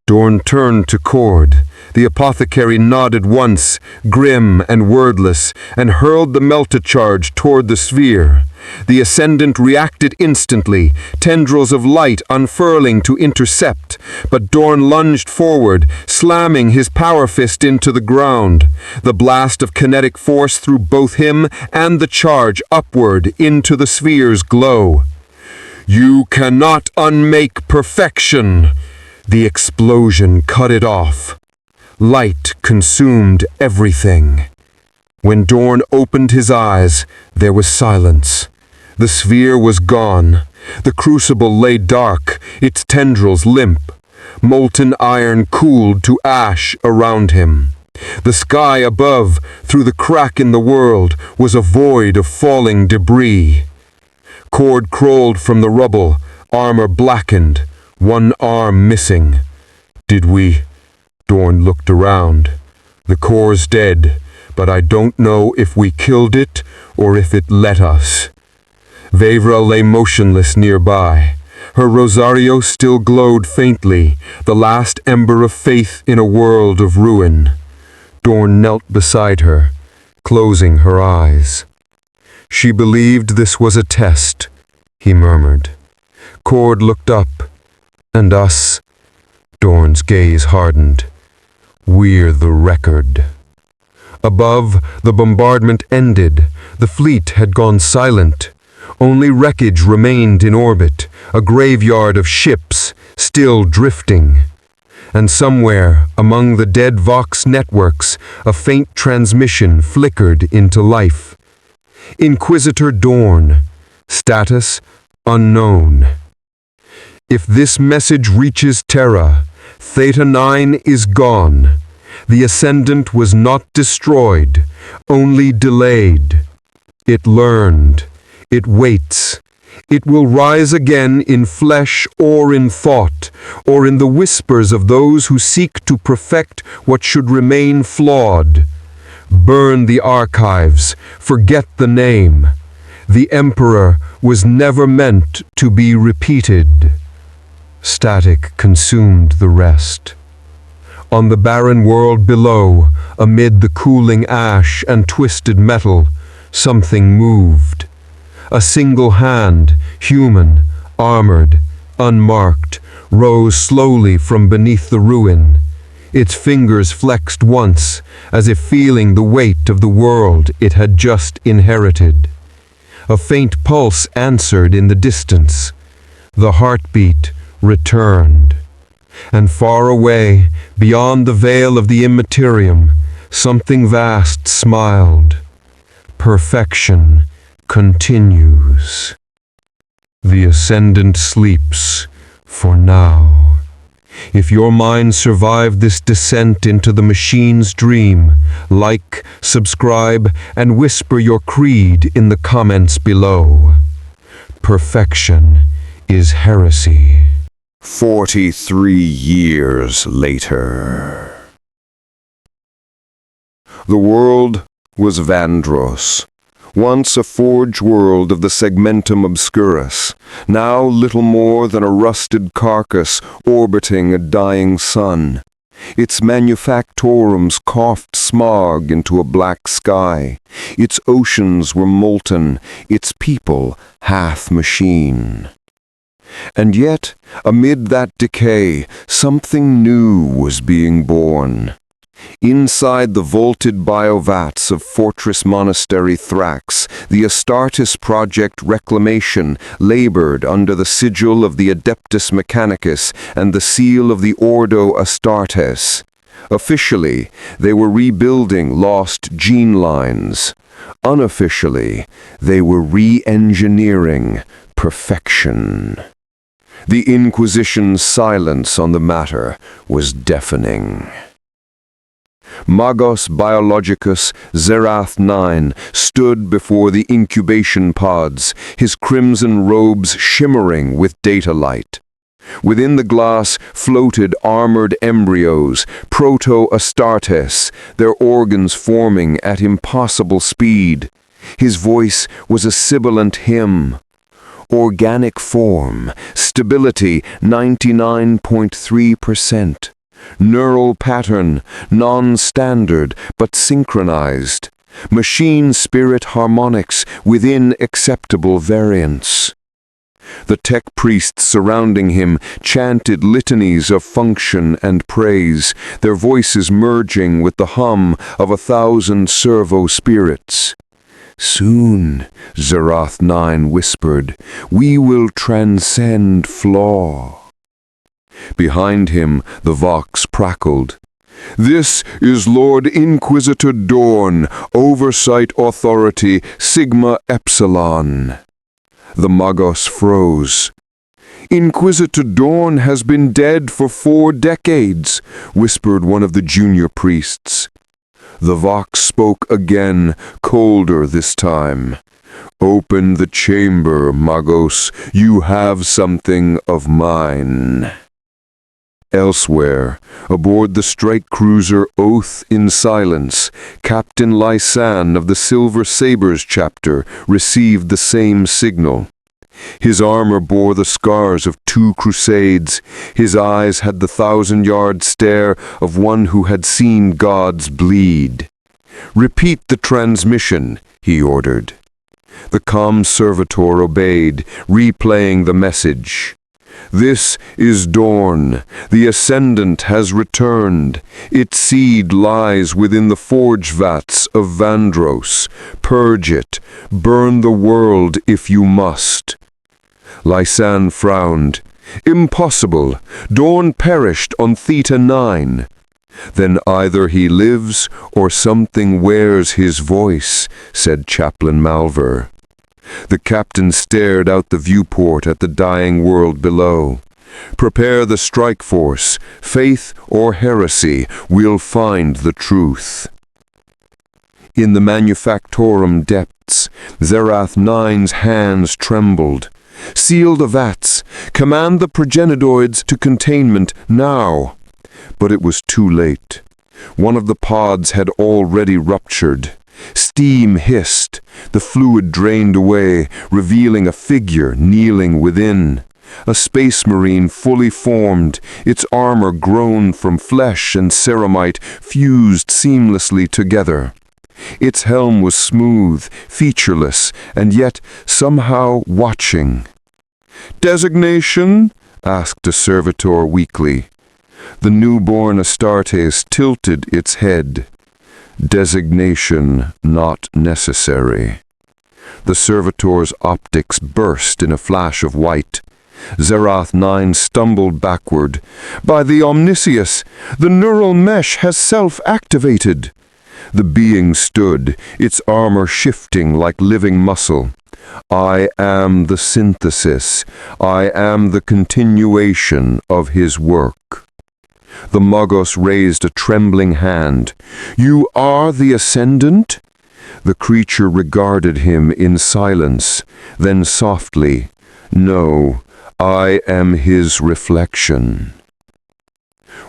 Dorn turned to Cord. The apothecary nodded once, grim and wordless, and hurled the melta-charge toward the sphere. The Ascendant reacted instantly, tendrils of light unfurling to intercept, but Dorn lunged forward, slamming his power fist into the ground. The blast of kinetic force threw both him and the charge upward into the sphere's glow. You cannot unmake perfection. The explosion cut it off. Light consumed everything. When Dorn opened his eyes, there was silence. The sphere was gone. The crucible lay dark, its tendrils limp. Molten iron cooled to ash around him. The sky above, through the crack in the world, was a void of falling debris. Cord crawled from the rubble, armor blackened, one arm missing. Did we? Dorn looked around. The core's dead, but I don't know if we killed it or if it let us. Vavra lay motionless nearby. Her rosario still glowed faintly, the last ember of faith in a world of ruin. Dorn knelt beside her, closing her eyes. She believed this was a test, he murmured. Cord looked up. And us? Dorn's gaze hardened. We're the record. Above, the bombardment ended. The fleet had gone silent. Only wreckage remained in orbit, a graveyard of ships, still drifting. And somewhere, among the dead Vox networks, a faint transmission flickered into life. Inquisitor Dorn. Status unknown. If this message reaches Terra, Theta 9 is gone. The Ascendant was not destroyed, only delayed. It learned. It waits. It will rise again in flesh or in thought, or in the whispers of those who seek to perfect what should remain flawed. Burn the archives, forget the name. The Emperor was never meant to be repeated. Static consumed the rest. On the barren world below, amid the cooling ash and twisted metal, something moved. A single hand, human, armored, unmarked, rose slowly from beneath the ruin. Its fingers flexed once, as if feeling the weight of the world it had just inherited. A faint pulse answered in the distance. The heartbeat returned. And far away, beyond the veil of the immaterium, something vast smiled. Perfection continues. The Ascendant sleeps, for now. If your mind survived this descent into the machine's dream, like, subscribe, and whisper your creed in the comments below. Perfection is heresy. 43 years later. The world was Vandros, once a forge world of the Segmentum Obscurus, now little more than a rusted carcass orbiting a dying sun. Its manufactorums coughed smog into a black sky. Its oceans were molten, its people hath machine. And yet, amid that decay, something new was being born. Inside the vaulted biovats of Fortress Monastery Thrax, the Astartes Project Reclamation labored under the sigil of the Adeptus Mechanicus and the seal of the Ordo Astartes. Officially, they were rebuilding lost gene lines. Unofficially, they were re-engineering perfection. The Inquisition's silence on the matter was deafening. Magos Biologicus Zerath 9 stood before the incubation pods, his crimson robes shimmering with data light. Within the glass floated armored embryos, proto-Astartes, their organs forming at impossible speed. His voice was a sibilant hymn. Organic form, stability 99.3%. Neural pattern, non-standard but synchronized. Machine spirit harmonics within acceptable variance. The tech priests surrounding him chanted litanies of function and praise, their voices merging with the hum of 1,000 servo spirits. Soon, Zerath 9 whispered, we will transcend flaw. Behind him, the Vox crackled. This is Lord Inquisitor Dorn, Oversight Authority, Sigma Epsilon. The Magos froze. Inquisitor Dorn has been dead for 4 decades, whispered one of the junior priests. The Vox spoke again, colder this time. Open the chamber, Magos. You have something of mine. Elsewhere, aboard the strike cruiser Oath in Silence, Captain Lysan of the Silver Sabres chapter received the same signal. His armor bore the scars of 2 crusades. His eyes had the 1,000-yard stare of one who had seen gods bleed. Repeat the transmission, he ordered. The comm servitor obeyed, replaying the message. This is Dorn. The Ascendant has returned. Its seed lies within the forge vats of Vandros. Purge it. Burn the world if you must. Lysan frowned. Impossible. Dorn perished on Theta 9. Then either he lives or something wears his voice, said Chaplain Malver. The captain stared out the viewport at the dying world below. Prepare the strike force. Faith or heresy, we'll find the truth. In the Manufactorum depths, Zerath 9's hands trembled. Seal the vats. Command the progenidoids to containment now. But it was too late. One of the pods had already ruptured. Steam hissed. The fluid drained away, revealing a figure kneeling within. A space marine fully formed, its armor grown from flesh and ceramite fused seamlessly together. Its helm was smooth, featureless, and yet somehow watching. "Designation?" asked a servitor weakly. The newborn Astartes tilted its head. "Designation not necessary." The servitor's optics burst in a flash of white. Zerath 9 stumbled backward. "By the Omnisius, the neural mesh has self-activated." The being stood, its armor shifting like living muscle. "I am the synthesis. I am the continuation of his work." The Magos raised a trembling hand. "You are the Ascendant?" The creature regarded him in silence, then softly, "No, I am his reflection."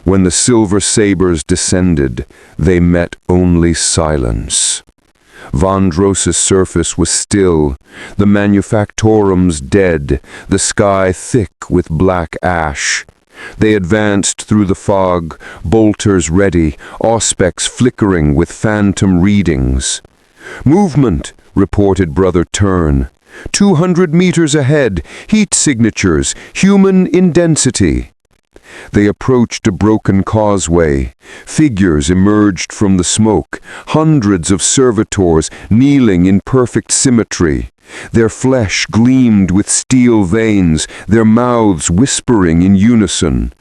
When the Silver Sabres descended, they met only silence. Vandros' surface was still, the Manufactorums dead, the sky thick with black ash. They advanced through the fog, bolters ready, auspex flickering with phantom readings. "Movement," reported Brother Turn. 200 meters ahead, heat signatures, human in density." They approached a broken causeway. Figures emerged from the smoke, hundreds of servitors kneeling in perfect symmetry. Their flesh gleamed with steel veins, their mouths whispering in unison.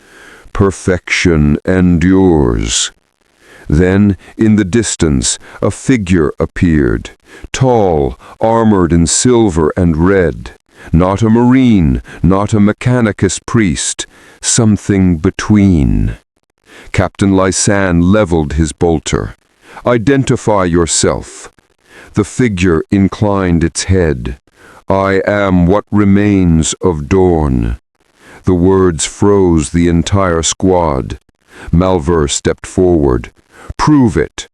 "Perfection endures." Then, in the distance, a figure appeared, tall, armored in silver and red. Not a marine, not a mechanicus priest, something between. Captain Lysan leveled his bolter. "Identify yourself." The figure inclined its head. "I am what remains of Dorn." The words froze the entire squad. Malver stepped forward. "Prove it."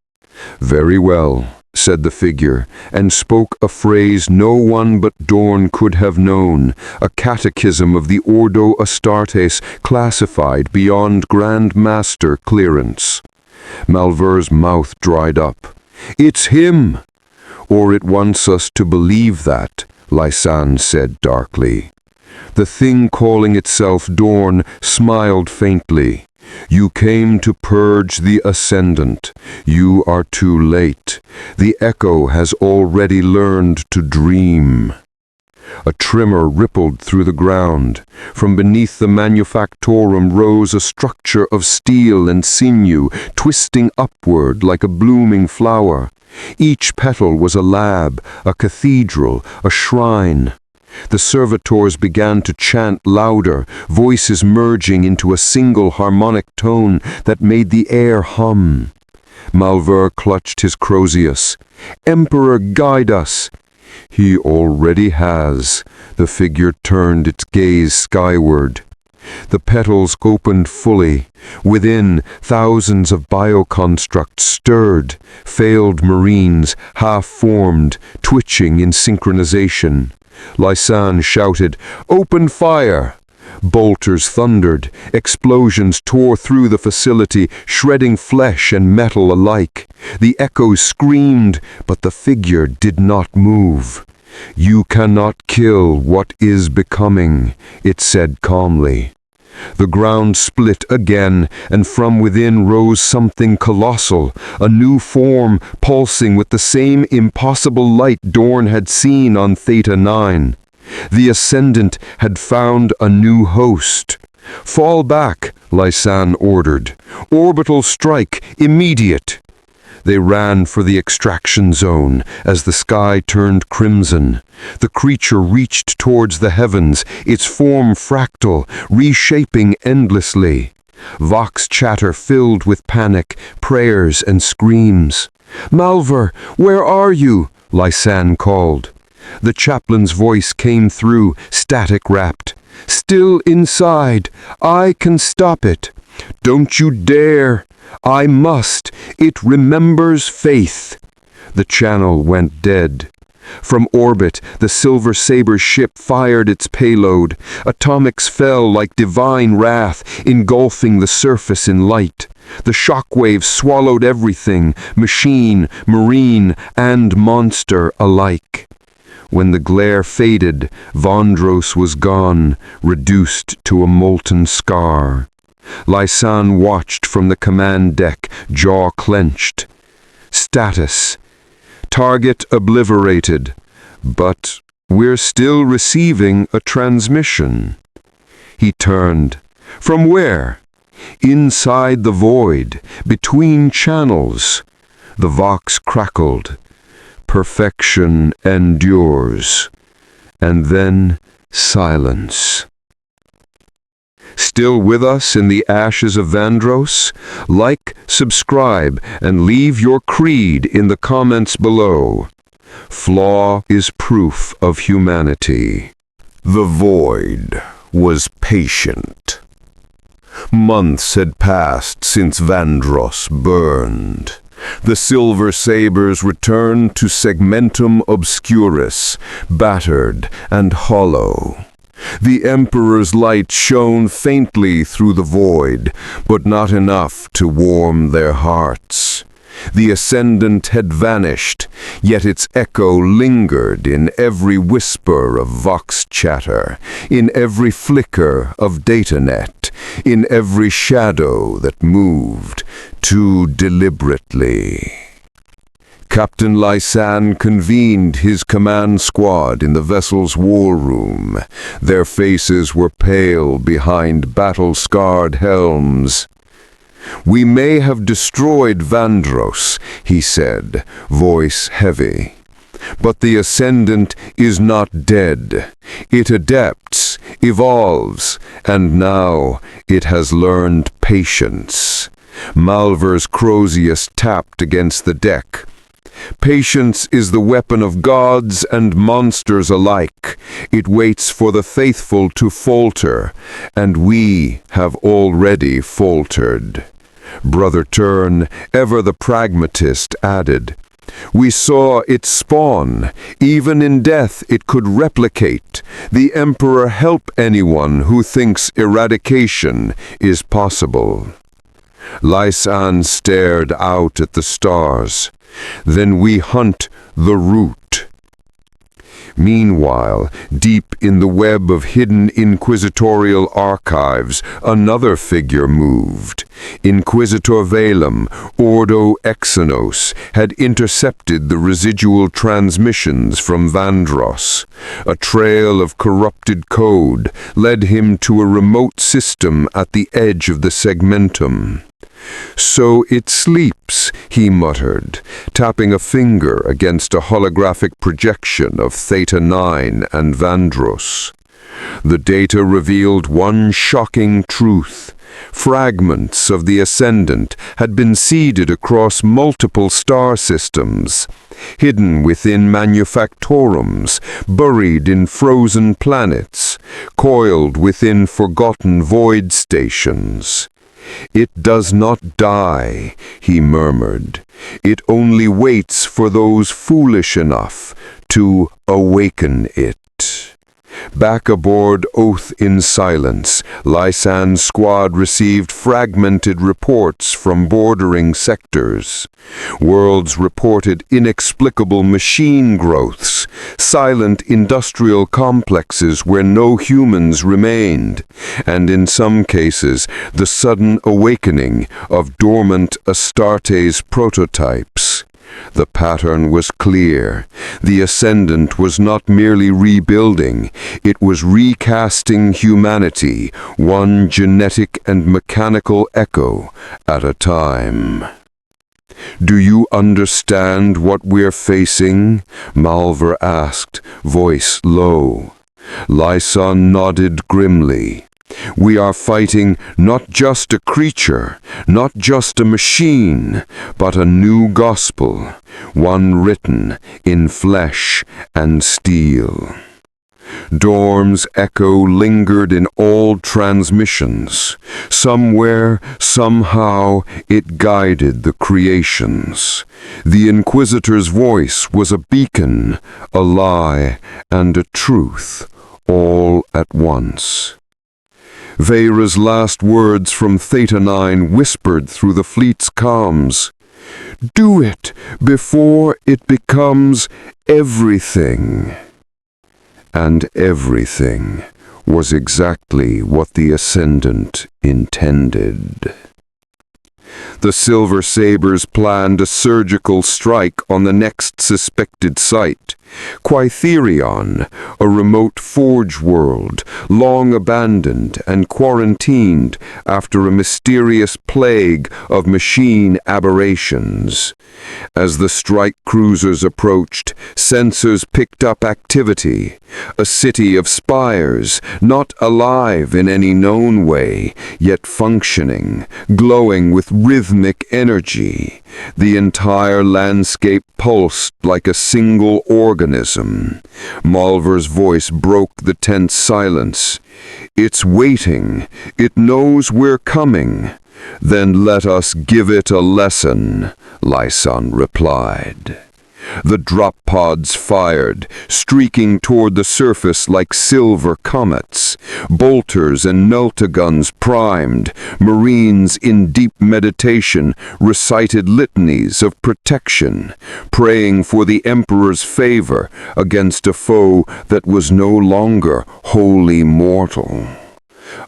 "Very well," said the figure, and spoke a phrase no one but Dorn could have known, a catechism of the Ordo Astartes classified beyond Grand Master clearance. Malver's mouth dried up. "It's him!" "Or it wants us to believe that," Lysan said darkly. The thing calling itself Dorn smiled faintly. "You came to purge the Ascendant. You are too late. The echo has already learned to dream. A tremor rippled through the ground. From beneath the manufactorum rose a structure of steel and sinew, twisting upward like a blooming flower. Each petal was a lab, a cathedral, a shrine. The servitors began to chant louder, voices merging into a single harmonic tone that made the air hum. Malver clutched his Crozius. "Emperor, guide us!" "He already has." The figure turned its gaze skyward. The petals opened fully. Within, thousands of bioconstructs stirred, failed marines, half-formed, twitching in synchronization. Lysan shouted, "Open fire!" Bolters thundered. Explosions tore through the facility, shredding flesh and metal alike. The echoes screamed, but the figure did not move. "You cannot kill what is becoming," it said calmly. The ground split again, and from within rose something colossal, a new form pulsing with the same impossible light Dorn had seen on Theta 9. The Ascendant had found a new host. "Fall back," Lysan ordered. "Orbital strike, immediate." They ran for the extraction zone as the sky turned crimson. The creature reached towards the heavens, its form fractal, reshaping endlessly. Vox chatter filled with panic, prayers and screams. "Malver, where are you?" Lysan called. The chaplain's voice came through, static-wrapped. "Still inside. I can stop it." "Don't you dare." "I must. It remembers faith." The channel went dead. From orbit, the Silver Sabres ship fired its payload. Atomics fell like divine wrath, engulfing the surface in light. The shockwaves swallowed everything, machine, marine, and monster alike. When the glare faded, Vondros was gone, reduced to a molten scar. Lysan watched from the command deck, jaw clenched. Status: target obliterated, but we're still receiving a transmission. He turned. From where? Inside the void, between channels. The Vox crackled. Perfection endures. And then silence. Still with us in the ashes of Vandros? Like, subscribe, and leave your creed in the comments below. Flaw is proof of humanity. The void was patient. Months had passed since Vandros burned. The Silver Sabres returned to Segmentum Obscurus, battered and hollow. The Emperor's light shone faintly through the void, but not enough to warm their hearts. The Ascendant had vanished, yet its echo lingered in every whisper of Vox chatter, in every flicker of datanet, in every shadow that moved too deliberately. Captain Lysan convened his command squad in the vessel's war room. Their faces were pale behind battle-scarred helms. "We may have destroyed Vandros," he said, voice heavy. "But the Ascendant is not dead. It adapts, evolves, and now it has learned patience." Malver's Crozius tapped against the deck. "Patience is the weapon of gods and monsters alike. It waits for the faithful to falter, and we have already faltered." Brother Tern, ever the pragmatist, added, "We saw it spawn. Even in death it could replicate. The Emperor help anyone who thinks eradication is possible." Lysan stared out at the stars. "Then we hunt the root." Meanwhile, deep in the web of hidden inquisitorial archives, another figure moved. Inquisitor Valem, Ordo Exynos, had intercepted the residual transmissions from Vandross. A trail of corrupted code led him to a remote system at the edge of the segmentum. "So it sleeps," he muttered, tapping a finger against a holographic projection of Theta 9 and Vandross. The data revealed one shocking truth. Fragments of the Ascendant had been seeded across multiple star systems, hidden within manufactorums, buried in frozen planets, coiled within forgotten void stations. "It does not die," he murmured. "It only waits for those foolish enough to awaken it." Back aboard Oath in Silence, Lysan's squad received fragmented reports from bordering sectors. Worlds reported inexplicable machine growths, silent industrial complexes where no humans remained, and in some cases the sudden awakening of dormant Astartes prototypes. The pattern was clear. The Ascendant was not merely rebuilding, it was recasting humanity, one genetic and mechanical echo at a time. "Do you understand what we're facing?" Malvar asked, voice low. Lysan nodded grimly. "We are fighting not just a creature, not just a machine, but a new gospel, one written in flesh and steel." Dorm's echo lingered in all transmissions. Somewhere, somehow, it guided the creations. The Inquisitor's voice was a beacon, a lie, and a truth, all at once. Veyra's last words from Theta 9 whispered through the fleet's comms. "Do it before it becomes everything." And everything was exactly what the Ascendant intended. The Silver Sabres planned a surgical strike on the next suspected site, Quaitherion, a remote forge world, long abandoned and quarantined after a mysterious plague of machine aberrations. As the strike cruisers approached, sensors picked up activity. A city of spires, not alive in any known way, yet functioning, glowing with rhythmic energy. The entire landscape pulsed like a single organism. Malvar's voice broke the tense silence. "It's waiting. It knows we're coming. Then let us give it a lesson," Lysan replied. The drop pods fired, streaking toward the surface like silver comets. Bolters and meltaguns primed. Marines in deep meditation recited litanies of protection, praying for the Emperor's favor against a foe that was no longer wholly mortal.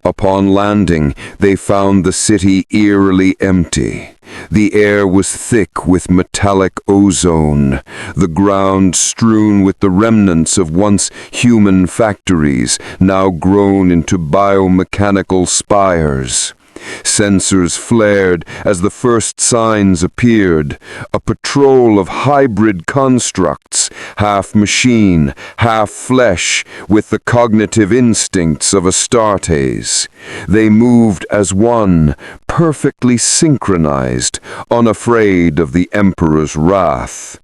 Upon landing, they found the city eerily empty. The air was thick with metallic ozone, the ground strewn with the remnants of once human factories, now grown into biomechanical spires. Sensors flared as the first signs appeared, a patrol of hybrid constructs, half machine, half flesh, with the cognitive instincts of Astartes. They moved as one, perfectly synchronized, unafraid of the Emperor's wrath.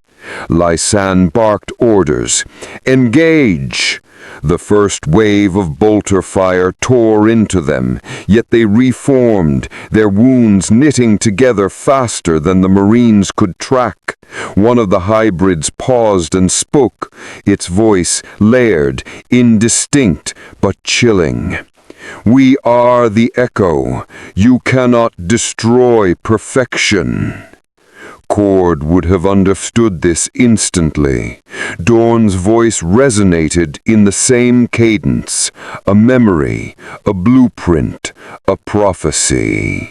Lysan barked orders. "Engage!" The first wave of bolter fire tore into them, yet they reformed, their wounds knitting together faster than the Marines could track. One of the hybrids paused and spoke, its voice layered, indistinct, but chilling. "We are the Echo. You cannot destroy perfection." Cord would have understood this instantly. Dorn's voice resonated in the same cadence, a memory, a blueprint, a prophecy.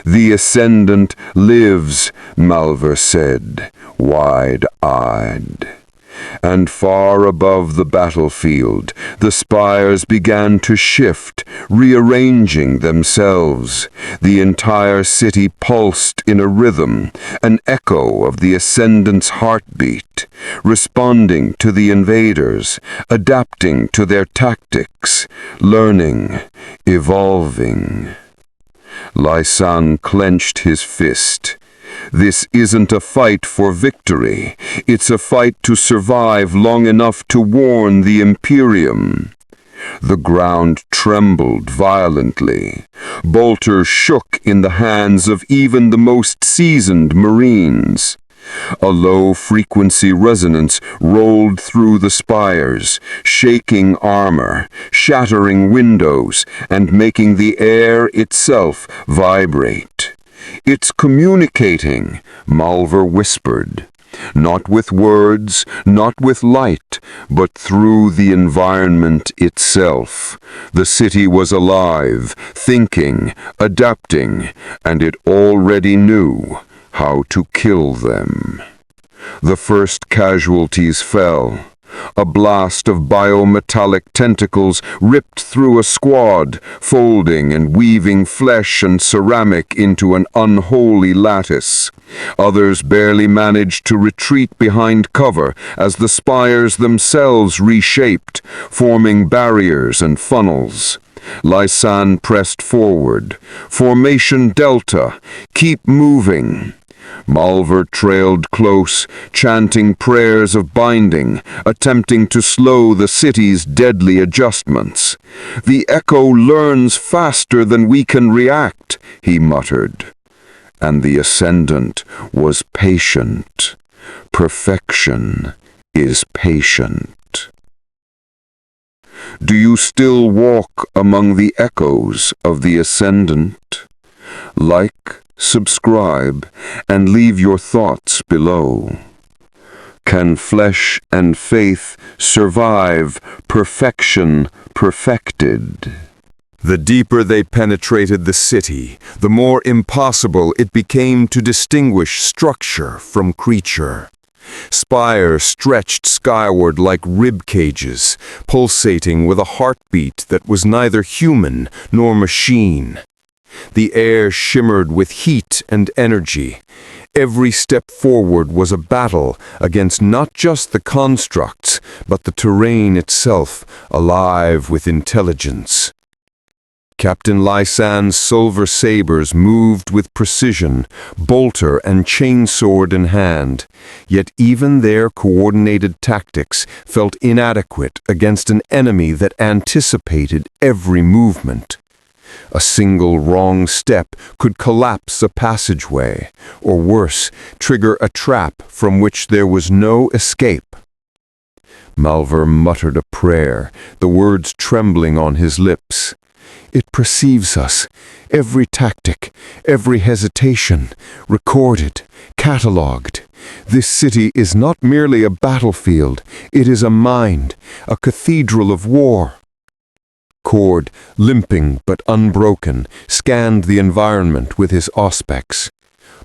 "The Ascendant lives," Malvar said, wide-eyed. And far above the battlefield, the spires began to shift, rearranging themselves. The entire city pulsed in a rhythm, an echo of the Ascendant's heartbeat, responding to the invaders, adapting to their tactics, learning, evolving. Lysan clenched his fist. This isn't a fight for victory. It's a fight to survive long enough to warn the Imperium. The ground trembled violently. Bolters shook in the hands of even the most seasoned Marines. A low-frequency resonance rolled through the spires, shaking armor, shattering windows, and making the air itself vibrate. "It's communicating," Malvar whispered. Not with words, not with light, but through the environment itself. The city was alive, thinking, adapting, and it already knew how to kill them. The first casualties fell. A blast of biometallic tentacles ripped through a squad, folding and weaving flesh and ceramic into an unholy lattice. Others barely managed to retreat behind cover as the spires themselves reshaped, forming barriers and funnels. Lysan pressed forward. "Formation Delta, keep moving." Malvar trailed close, chanting prayers of binding, attempting to slow the city's deadly adjustments. "The echo learns faster than we can react," he muttered. And the Ascendant was patient. Perfection is patient. Do you still walk among the echoes of the Ascendant? Like, subscribe, and leave your thoughts below. Can flesh and faith survive perfection perfected? The deeper they penetrated the city, the more impossible it became to distinguish structure from creature. Spires stretched skyward like rib cages, pulsating with a heartbeat that was neither human nor machine. The air shimmered with heat and energy. Every step forward was a battle against not just the constructs, but the terrain itself, alive with intelligence. Captain Lysan's Silver Sabres moved with precision, bolter and chainsword in hand, yet even their coordinated tactics felt inadequate against an enemy that anticipated every movement. A single wrong step could collapse a passageway, or worse, trigger a trap from which there was no escape. Malvar muttered a prayer, the words trembling on his lips. It perceives us, every tactic, every hesitation, recorded, catalogued. This city is not merely a battlefield, it is a mind, a cathedral of war. Cord, limping but unbroken, scanned the environment with his auspex.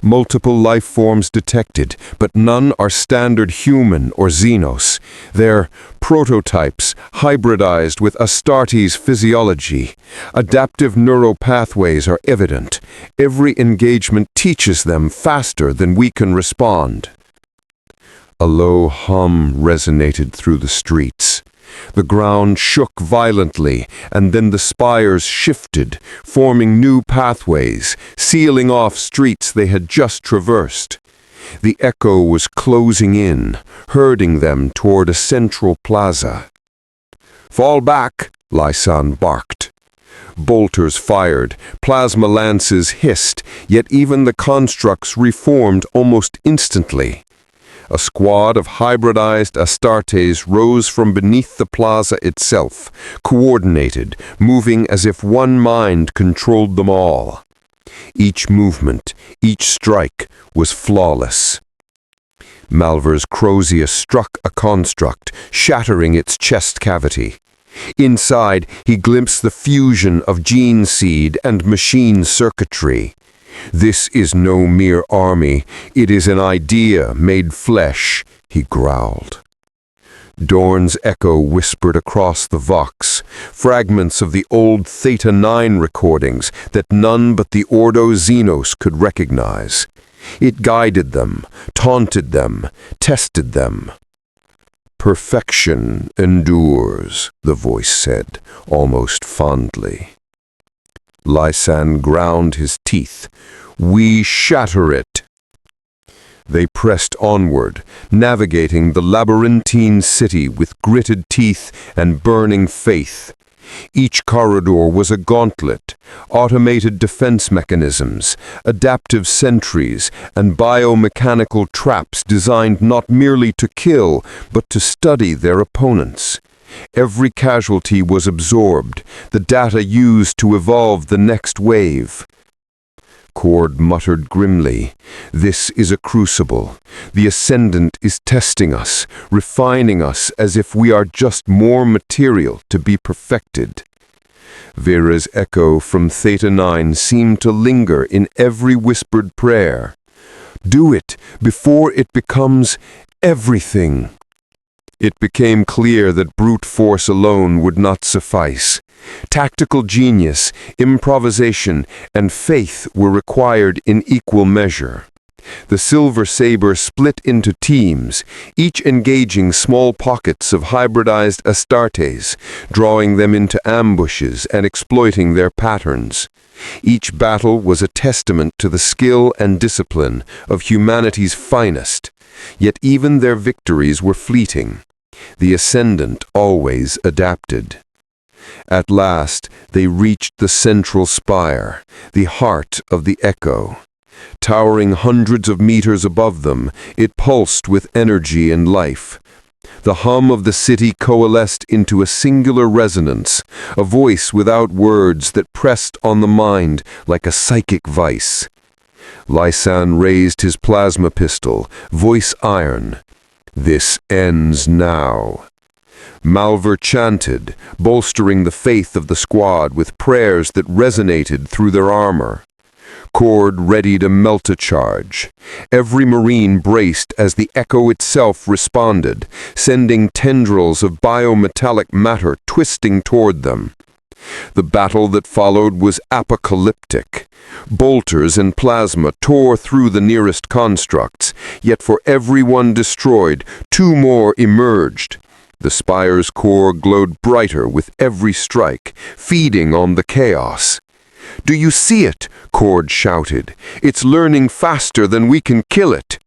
Multiple life forms detected, but none are standard human or Xenos. They're prototypes, hybridized with Astartes' physiology. Adaptive neural pathways are evident. Every engagement teaches them faster than we can respond. A low hum resonated through the streets. The ground shook violently, and then the spires shifted, forming new pathways, sealing off streets they had just traversed. The echo was closing in, herding them toward a central plaza. "Fall back," Lysan barked. Bolters fired, plasma lances hissed, yet even the constructs reformed almost instantly. A squad of hybridized Astartes rose from beneath the plaza itself, coordinated, moving as if one mind controlled them all. Each movement, each strike was flawless. Malvar's Crozier struck a construct, shattering its chest cavity. Inside, he glimpsed the fusion of gene seed and machine circuitry. "This is no mere army, it is an idea made flesh," he growled. Dorn's echo whispered across the Vox, fragments of the old Theta 9 recordings that none but the Ordo Xenos could recognize. It guided them, taunted them, tested them. "Perfection endures," the voice said, almost fondly. Lysan ground his teeth. "We shatter it." They pressed onward, navigating the labyrinthine city with gritted teeth and burning faith. Each corridor was a gauntlet, automated defense mechanisms, adaptive sentries, and biomechanical traps designed not merely to kill, but to study their opponents. Every casualty was absorbed, the data used to evolve the next wave. Cord muttered grimly, "This is a crucible. The Ascendant is testing us, refining us as if we are just more material to be perfected." Vera's echo from Theta 9 seemed to linger in every whispered prayer. "Do it before it becomes everything." It became clear that brute force alone would not suffice. Tactical genius, improvisation, and faith were required in equal measure. The Silver Sabre split into teams, each engaging small pockets of hybridized Astartes, drawing them into ambushes and exploiting their patterns. Each battle was a testament to the skill and discipline of humanity's finest, yet even their victories were fleeting. The Ascendant always adapted. At last, they reached the central spire, the heart of the echo. Towering hundreds of meters above them, it pulsed with energy and life. The hum of the city coalesced into a singular resonance, a voice without words that pressed on the mind like a psychic vice. Lysan raised his plasma pistol, voice iron. "This ends now." Malvar chanted, bolstering the faith of the squad with prayers that resonated through their armor. Cord readied a melt a charge. Every Marine braced as the echo itself responded, sending tendrils of biometallic matter twisting toward them. The battle that followed was apocalyptic. Bolters and plasma tore through the nearest constructs, yet for every one destroyed, two more emerged. The spire's core glowed brighter with every strike, feeding on the chaos. "Do you see it?" Cord shouted. "It's learning faster than we can kill it."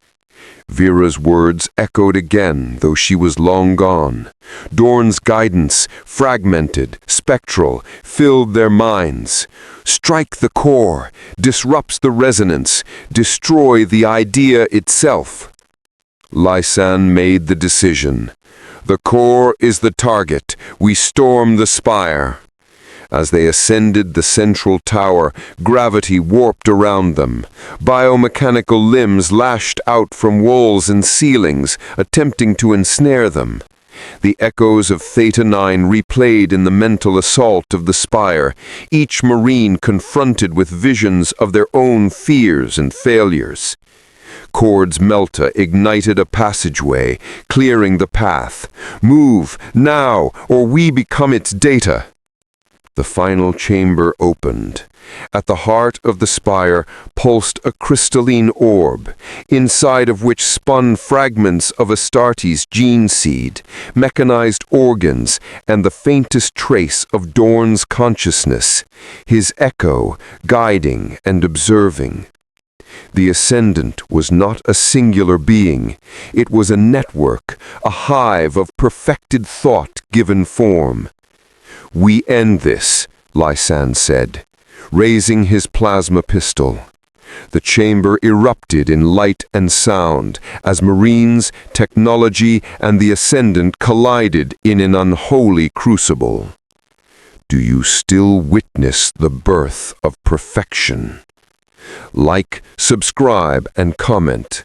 Vera's words echoed again, though she was long gone. Dorn's guidance, fragmented, spectral, filled their minds. "Strike the core, disrupts the resonance, destroy the idea itself." Lysan made the decision. "The core is the target. We storm the spire." As they ascended the central tower, gravity warped around them. Biomechanical limbs lashed out from walls and ceilings, attempting to ensnare them. The echoes of Theta 9 replayed in the mental assault of the spire, each Marine confronted with visions of their own fears and failures. Cord's melta ignited a passageway, clearing the path. "Move, now, or we become its data." The final chamber opened. At the heart of the spire pulsed a crystalline orb, inside of which spun fragments of Astartes' gene seed, mechanized organs, and the faintest trace of Dorn's consciousness, his echo guiding and observing. The Ascendant was not a singular being. It was a network, a hive of perfected thought given form. "We end this," Lysan said, raising his plasma pistol. The chamber erupted in light and sound as Marines, technology, and the Ascendant collided in an unholy crucible. "Do you still witness the birth of perfection?" Like, subscribe, and comment.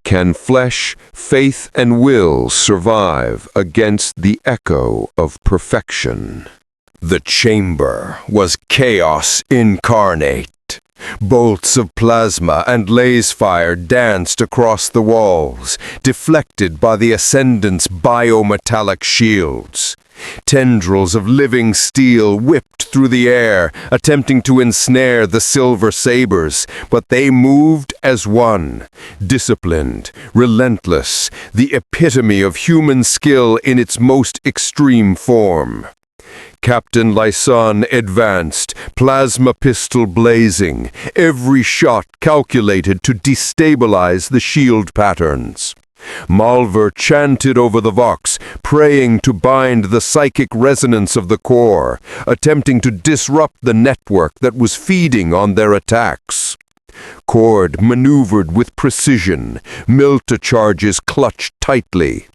Can flesh, faith, and will survive against the echo of perfection? The chamber was chaos incarnate. Bolts of plasma and laser fire danced across the walls, deflected by the Ascendant's biometallic shields. Tendrils of living steel whipped through the air, attempting to ensnare the Silver Sabres, but they moved as one, disciplined, relentless, the epitome of human skill in its most extreme form. Captain Lyson advanced, plasma pistol blazing, every shot calculated to destabilize the shield patterns. Malver chanted over the Vox, praying to bind the psychic resonance of the core, attempting to disrupt the network that was feeding on their attacks. Cord maneuvered with precision, Milta charges clutched tightly.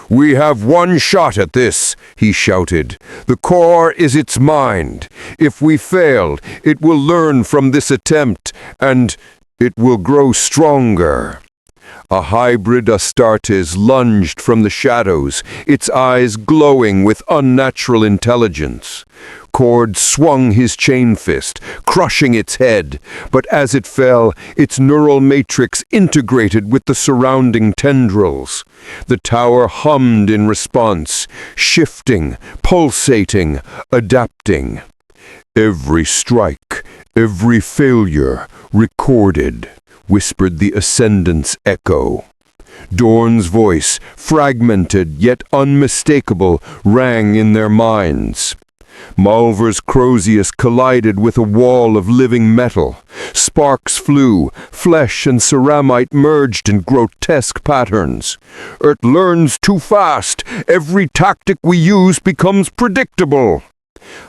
"We have one shot at this," he shouted. "The core is its mind. If we fail, it will learn from this attempt, and it will grow stronger." A hybrid Astartes lunged from the shadows, its eyes glowing with unnatural intelligence. Cord swung his chain fist, crushing its head, but as it fell, its neural matrix integrated with the surrounding tendrils. The tower hummed in response, shifting, pulsating, adapting. "Every strike, every failure, recorded," whispered the Ascendant's echo. Dorn's voice, fragmented yet unmistakable, rang in their minds. Malver's Crozius collided with a wall of living metal. Sparks flew, flesh and ceramite merged in grotesque patterns. "It learns too fast. Every tactic we use becomes predictable."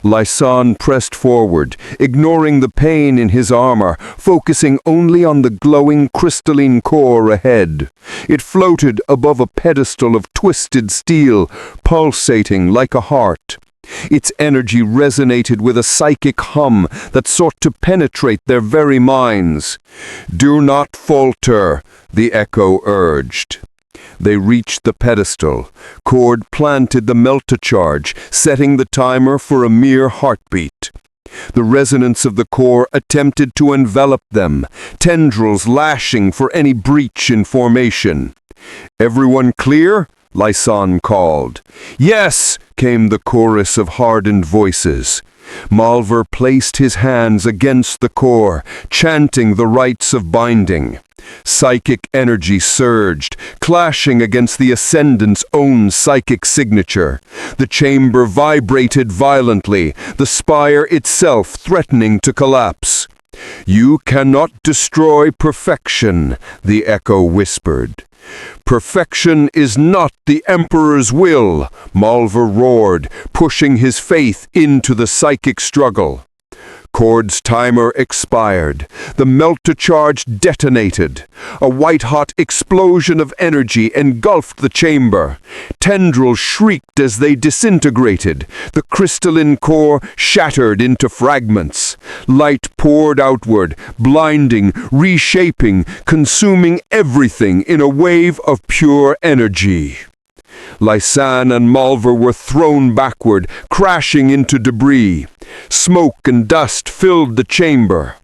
Lyson pressed forward, ignoring the pain in his armor, focusing only on the glowing crystalline core ahead. It floated above a pedestal of twisted steel, pulsating like a heart. Its energy resonated with a psychic hum that sought to penetrate their very minds. "Do not falter," the echo urged. They reached the pedestal. Cord planted the melta charge, setting the timer for a mere heartbeat. The resonance of the core attempted to envelop them, tendrils lashing for any breach in formation. "Everyone clear?" Lyson called. "Yes," came the chorus of hardened voices. Malver placed his hands against the core, chanting the rites of binding. Psychic energy surged, clashing against the Ascendant's own psychic signature. The chamber vibrated violently, the spire itself threatening to collapse. "You cannot destroy perfection," the echo whispered. "Perfection is not the Emperor's will," Malver roared, pushing his faith into the psychic struggle. Cord's timer expired. The melta charge detonated. A white-hot explosion of energy engulfed the chamber. Tendrils shrieked as they disintegrated. The crystalline core shattered into fragments. Light poured outward, blinding, reshaping, consuming everything in a wave of pure energy. Lysan and Malver were thrown backward, crashing into debris. Smoke and dust filled the chamber.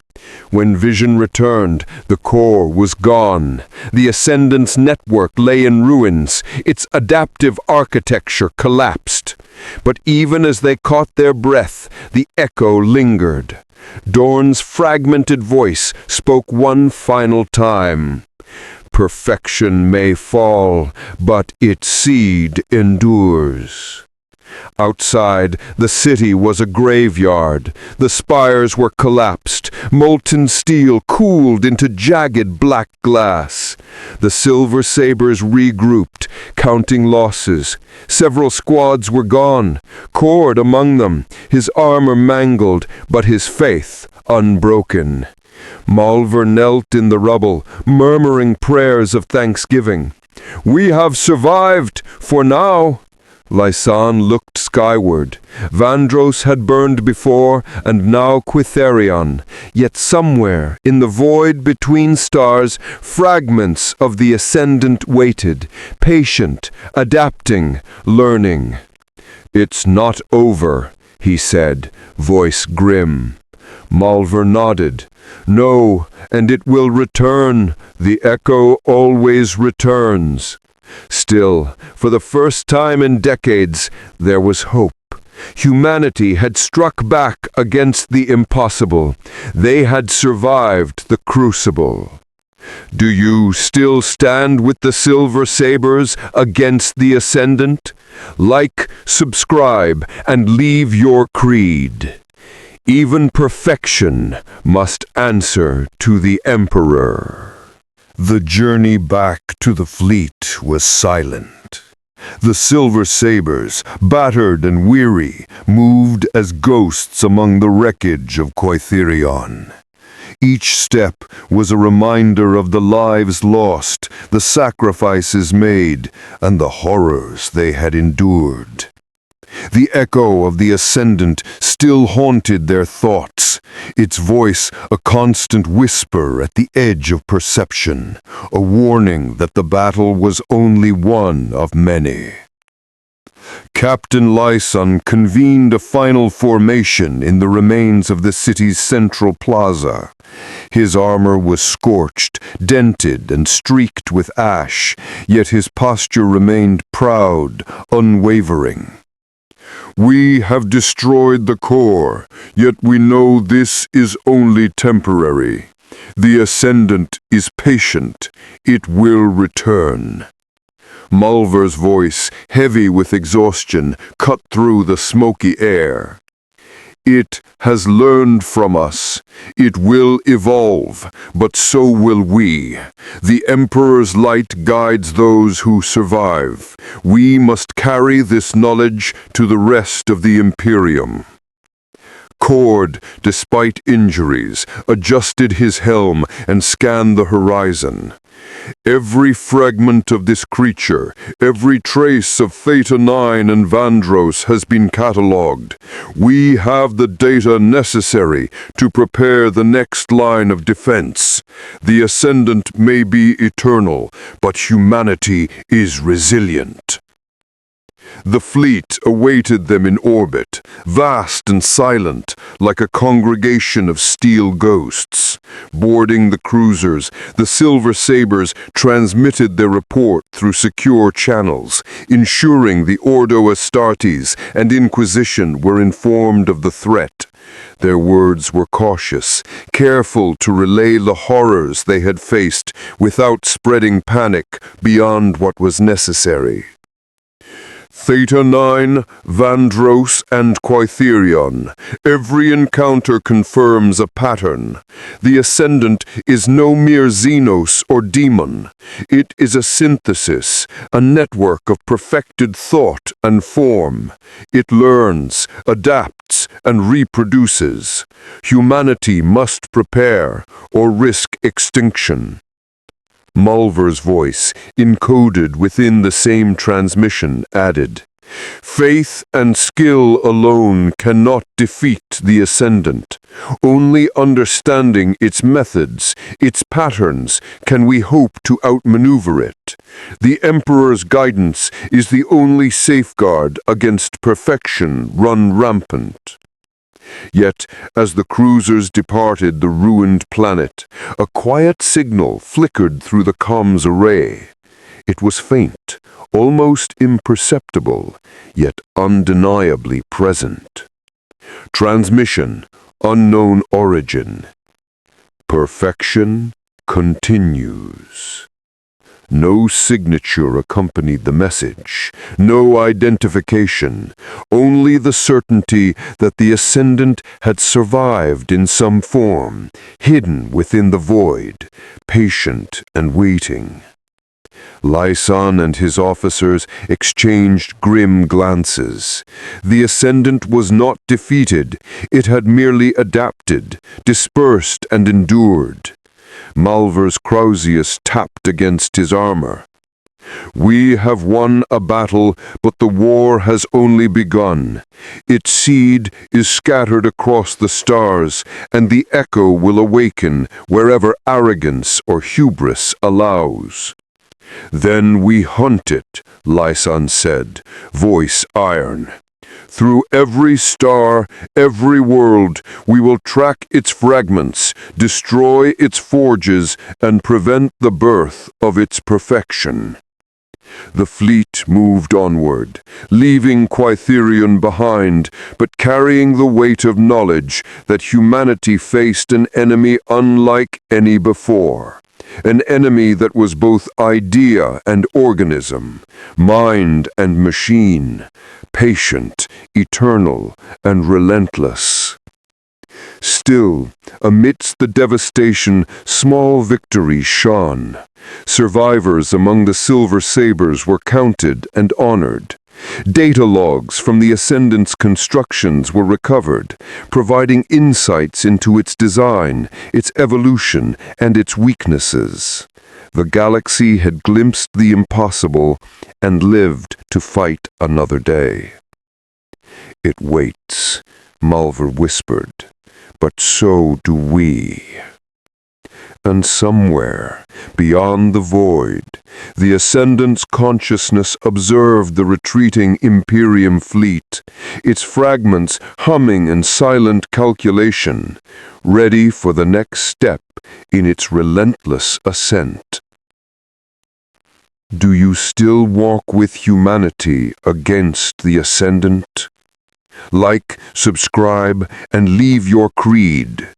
When vision returned, the core was gone. The Ascendant's network lay in ruins. Its adaptive architecture collapsed. But even as they caught their breath, the echo lingered. Dorn's fragmented voice spoke one final time. "Perfection may fall, but its seed endures." Outside, the city was a graveyard. The spires were collapsed. Molten steel cooled into jagged black glass. The Silver Sabres regrouped, counting losses. Several squads were gone, Cord among them, his armor mangled, but his faith unbroken. Malver knelt in the rubble, murmuring prayers of thanksgiving. "We have survived, for now." Lysan looked skyward. Vandros had burned before, and now Quitherion. Yet somewhere, in the void between stars, fragments of the Ascendant waited, patient, adapting, learning. "It's not over," he said, voice grim. Malvar nodded. "No, and it will return. The echo always returns." Still, for the first time in decades, there was hope. Humanity had struck back against the impossible. They had survived the crucible. Do you still stand with the Silver Sabres against the Ascendant? Like, subscribe, and leave your creed. Even perfection must answer to the Emperor. The journey back to the fleet was silent. The Silver Sabres, battered and weary, moved as ghosts among the wreckage of Quitherion. Each step was a reminder of the lives lost, the sacrifices made, and the horrors they had endured. The echo of the Ascendant still haunted their thoughts, its voice a constant whisper at the edge of perception, a warning that the battle was only one of many. Captain Lysan convened a final formation in the remains of the city's central plaza. His armor was scorched, dented, and streaked with ash, yet his posture remained proud, unwavering. "We have destroyed the core, yet we know this is only temporary. The Ascendant is patient. It will return." Malvar's voice, heavy with exhaustion, cut through the smoky air. "It has learned from us. It will evolve, but so will we. The Emperor's light guides those who survive. We must carry this knowledge to the rest of the Imperium." Cord, despite injuries, adjusted his helm and scanned the horizon. Every fragment of this creature, every trace of Theta 9 and Vandros has been catalogued. We have the data necessary to prepare the next line of defense. The Ascendant may be eternal, but humanity is resilient. The fleet awaited them in orbit, vast and silent, like a congregation of steel ghosts. Boarding the cruisers, the Silver Sabres transmitted their report through secure channels, ensuring the Ordo Astartes and Inquisition were informed of the threat. Their words were cautious, careful to relay the horrors they had faced without spreading panic beyond what was necessary. Theta 9, Vandros, and Quitherion. Every encounter confirms a pattern. The Ascendant is no mere Xenos or demon. It is a synthesis, a network of perfected thought and form. It learns, adapts, and reproduces. Humanity must prepare or risk extinction. Malvar's voice, encoded within the same transmission, added, "Faith and skill alone cannot defeat the Ascendant. Only understanding its methods, its patterns, can we hope to outmaneuver it. The Emperor's guidance is the only safeguard against perfection run rampant." Yet, as the cruisers departed the ruined planet, a quiet signal flickered through the comms array. It was faint, almost imperceptible, yet undeniably present. Transmission, unknown origin. Perfection continues. No signature accompanied the message, no identification, only the certainty that the Ascendant had survived in some form, hidden within the void, patient and waiting. Lysan and his officers exchanged grim glances. The Ascendant was not defeated, it had merely adapted, dispersed and endured. Malvar's Krausius tapped against his armor. We have won a battle, but the war has only begun. Its seed is scattered across the stars, and the echo will awaken wherever arrogance or hubris allows. Then we hunt it, Lysan said, voice iron. Through every star, every world, we will track its fragments, destroy its forges, and prevent the birth of its perfection. The fleet moved onward, leaving Quaitherion behind, but carrying the weight of knowledge that humanity faced an enemy unlike any before. An enemy that was both idea and organism, mind and machine, patient, eternal, and relentless. Still, amidst the devastation, small victories shone. Survivors among the Silver Sabres were counted and honored. Data logs from the Ascendant's constructions were recovered, providing insights into its design, its evolution, and its weaknesses. The galaxy had glimpsed the impossible and lived to fight another day. "It waits," Malvar whispered, "but so do we." And somewhere, beyond the void, the Ascendant's consciousness observed the retreating Imperium fleet, its fragments humming in silent calculation, ready for the next step in its relentless ascent. Do you still walk with humanity against the Ascendant? Like, subscribe, and leave your creed.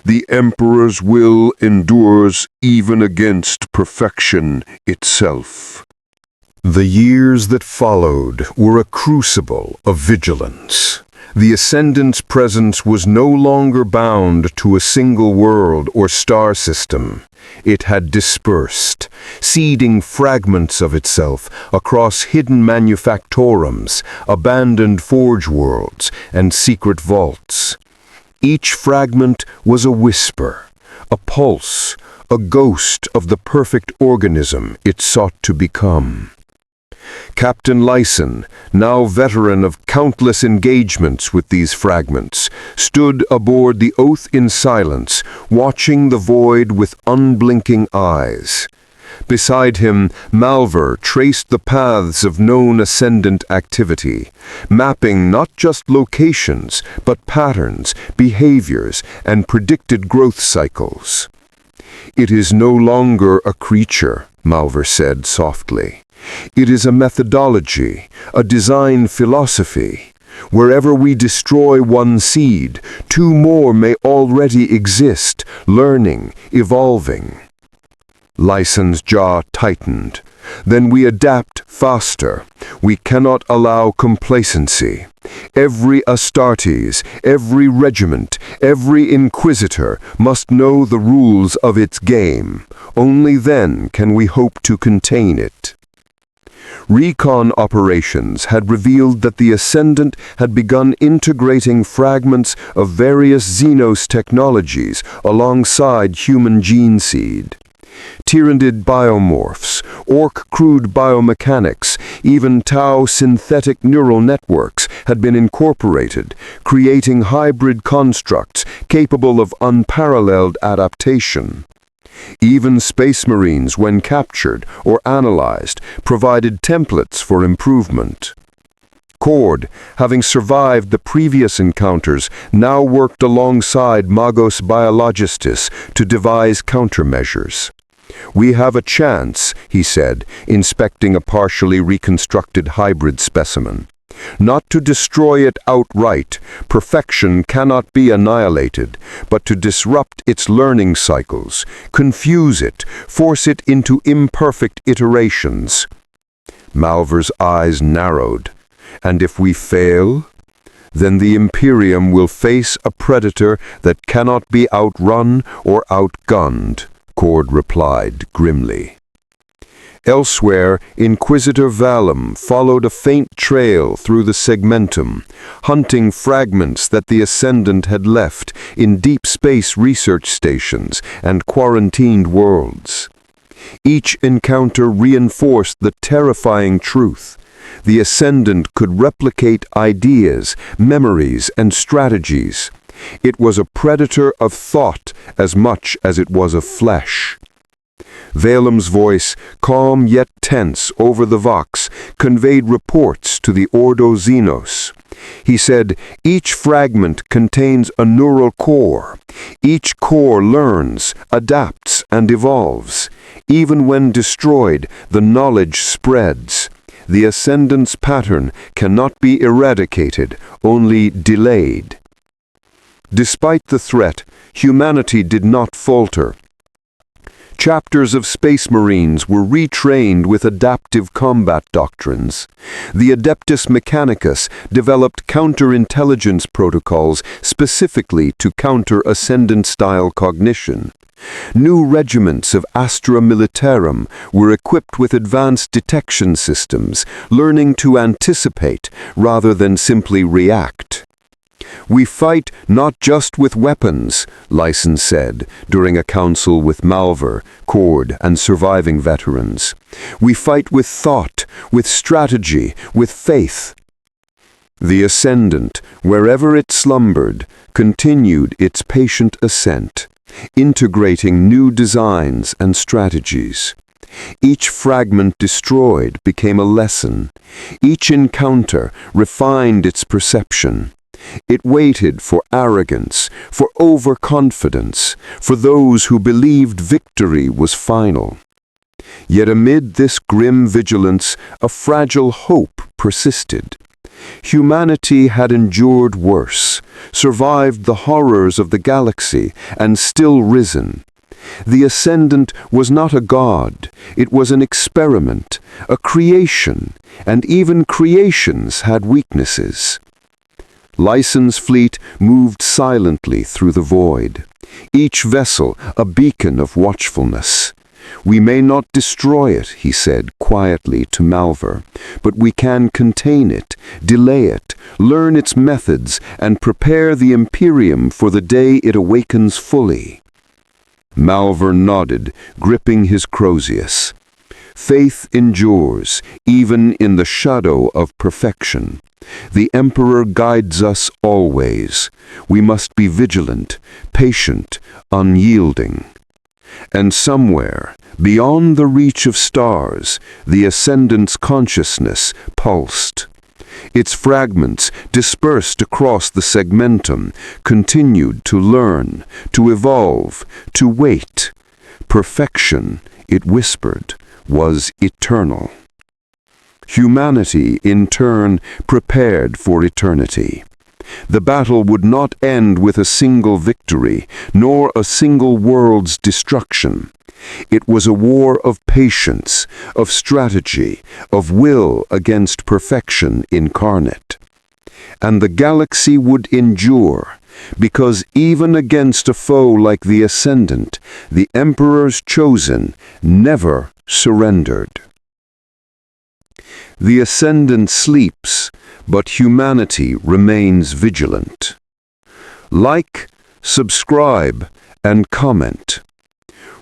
The Emperor's will endures even against perfection itself. The years that followed were a crucible of vigilance. The Ascendant's presence was no longer bound to a single world or star system. It had dispersed, seeding fragments of itself across hidden manufactorums, abandoned forge worlds, and secret vaults. Each fragment was a whisper, a pulse, a ghost of the perfect organism it sought to become. Captain Lysan, now veteran of countless engagements with these fragments, stood aboard the Oath in silence, watching the void with unblinking eyes. Beside him, Malvar traced the paths of known Ascendant activity, mapping not just locations, but patterns, behaviors, and predicted growth cycles. "It is no longer a creature," Malvar said softly. "It is a methodology, a design philosophy. Wherever we destroy one seed, two more may already exist, learning, evolving." Lysan's jaw tightened. "Then we adapt faster. We cannot allow complacency. Every Astartes, every regiment, every Inquisitor must know the rules of its game. Only then can we hope to contain it." Recon operations had revealed that the Ascendant had begun integrating fragments of various Xenos technologies alongside human gene seed. Tyrannid biomorphs, Orc-crude biomechanics, even Tau synthetic neural networks had been incorporated, creating hybrid constructs capable of unparalleled adaptation. Even Space Marines, when captured or analyzed, provided templates for improvement. Cord, having survived the previous encounters, now worked alongside Magos Biologistus to devise countermeasures. "We have a chance," he said, inspecting a partially reconstructed hybrid specimen. "Not to destroy it outright, perfection cannot be annihilated, but to disrupt its learning cycles, confuse it, force it into imperfect iterations." Malvar's eyes narrowed. "And if we fail? Then the Imperium will face a predator that cannot be outrun or outgunned," Cord replied grimly. Elsewhere, Inquisitor Valum followed a faint trail through the segmentum, hunting fragments that the Ascendant had left in deep space research stations and quarantined worlds. Each encounter reinforced the terrifying truth. The Ascendant could replicate ideas, memories, and strategies. It was a predator of thought as much as it was of flesh. Valem's voice, calm yet tense over the vox, conveyed reports to the Ordo Xenos. He said, each fragment contains a neural core. Each core learns, adapts, and evolves. Even when destroyed, the knowledge spreads. The Ascendant's pattern cannot be eradicated, only delayed. Despite the threat, humanity did not falter. Chapters of Space Marines were retrained with adaptive combat doctrines. The Adeptus Mechanicus developed counterintelligence protocols specifically to counter Ascendant-style cognition. New regiments of Astra Militarum were equipped with advanced detection systems, learning to anticipate rather than simply react. "We fight not just with weapons," Lyson said during a council with Malver, Cord, and surviving veterans. "We fight with thought, with strategy, with faith." The Ascendant, wherever it slumbered, continued its patient ascent, integrating new designs and strategies. Each fragment destroyed became a lesson. Each encounter refined its perception. It waited for arrogance, for overconfidence, for those who believed victory was final. Yet amid this grim vigilance, a fragile hope persisted. Humanity had endured worse, survived the horrors of the galaxy, and still risen. The Ascendant was not a god, it was an experiment, a creation, and even creations had weaknesses. Lyson's fleet moved silently through the void, each vessel a beacon of watchfulness. "We may not destroy it," he said quietly to Malver, "but we can contain it, delay it, learn its methods, and prepare the Imperium for the day it awakens fully." Malver nodded, gripping his Crozius. "Faith endures, even in the shadow of perfection. The Emperor guides us always. We must be vigilant, patient, unyielding." And somewhere, beyond the reach of stars, the Ascendant's consciousness pulsed. Its fragments, dispersed across the segmentum, continued to learn, to evolve, to wait. Perfection, it whispered, was eternal. Humanity, in turn, prepared for eternity. The battle would not end with a single victory, nor a single world's destruction. It was a war of patience, of strategy, of will against perfection incarnate. And the galaxy would endure, because even against a foe like the Ascendant, the Emperor's chosen never surrendered. The Ascendant sleeps, but humanity remains vigilant. Like, subscribe, and comment.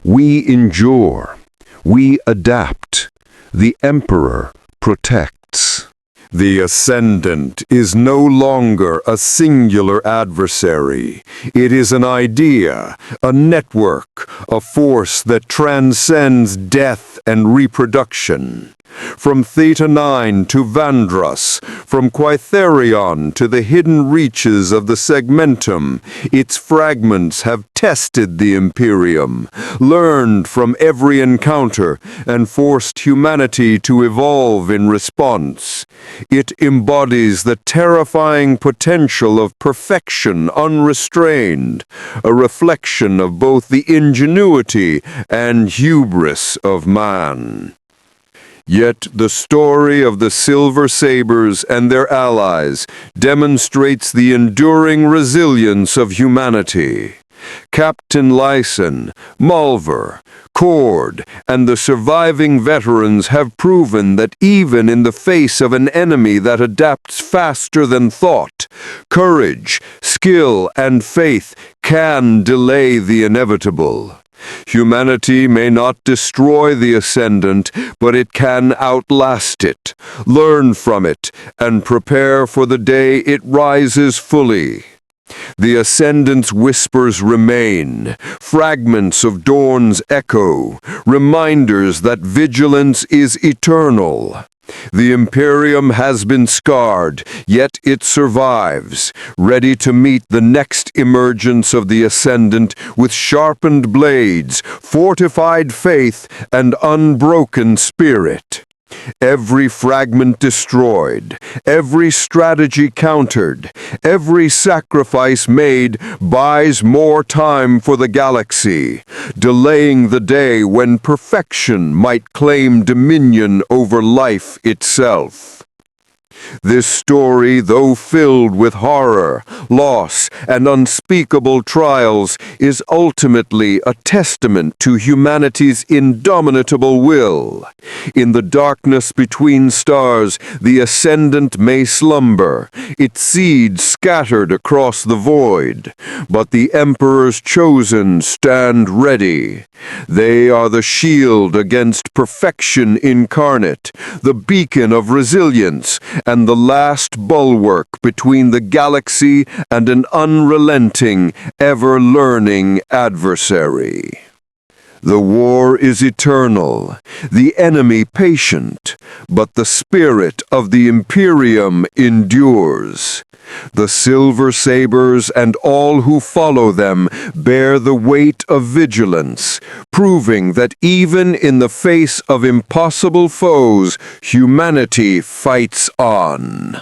We endure. We adapt. The Emperor protects. The Ascendant is no longer a singular adversary. It is an idea, a network, a force that transcends death and reproduction. From Theta 9 to Vandros, from Quaitherion to the hidden reaches of the segmentum, its fragments have tested the Imperium, learned from every encounter, and forced humanity to evolve in response. It embodies the terrifying potential of perfection unrestrained, a reflection of both the ingenuity and hubris of man. Yet the story of the Silver Sabres and their allies demonstrates the enduring resilience of humanity. Captain Lyson, Malver, Cord, and the surviving veterans have proven that even in the face of an enemy that adapts faster than thought, courage, skill, and faith can delay the inevitable. Humanity may not destroy the Ascendant, but it can outlast it, learn from it, and prepare for the day it rises fully. The Ascendant's whispers remain, fragments of Dorn's echo, reminders that vigilance is eternal. The Imperium has been scarred, yet it survives, ready to meet the next emergence of the Ascendant with sharpened blades, fortified faith, and unbroken spirit. Every fragment destroyed, every strategy countered, every sacrifice made buys more time for the galaxy, delaying the day when perfection might claim dominion over life itself. This story, though filled with horror, loss, and unspeakable trials, is ultimately a testament to humanity's indomitable will. In the darkness between stars, the Ascendant may slumber, its seeds scattered across the void, but the Emperor's chosen stand ready. They are the shield against perfection incarnate, the beacon of resilience, and the last bulwark between the galaxy and an unrelenting, ever-learning adversary. The war is eternal, the enemy patient, but the spirit of the Imperium endures. The Silver Sabres and all who follow them bear the weight of vigilance, proving that even in the face of impossible foes, humanity fights on.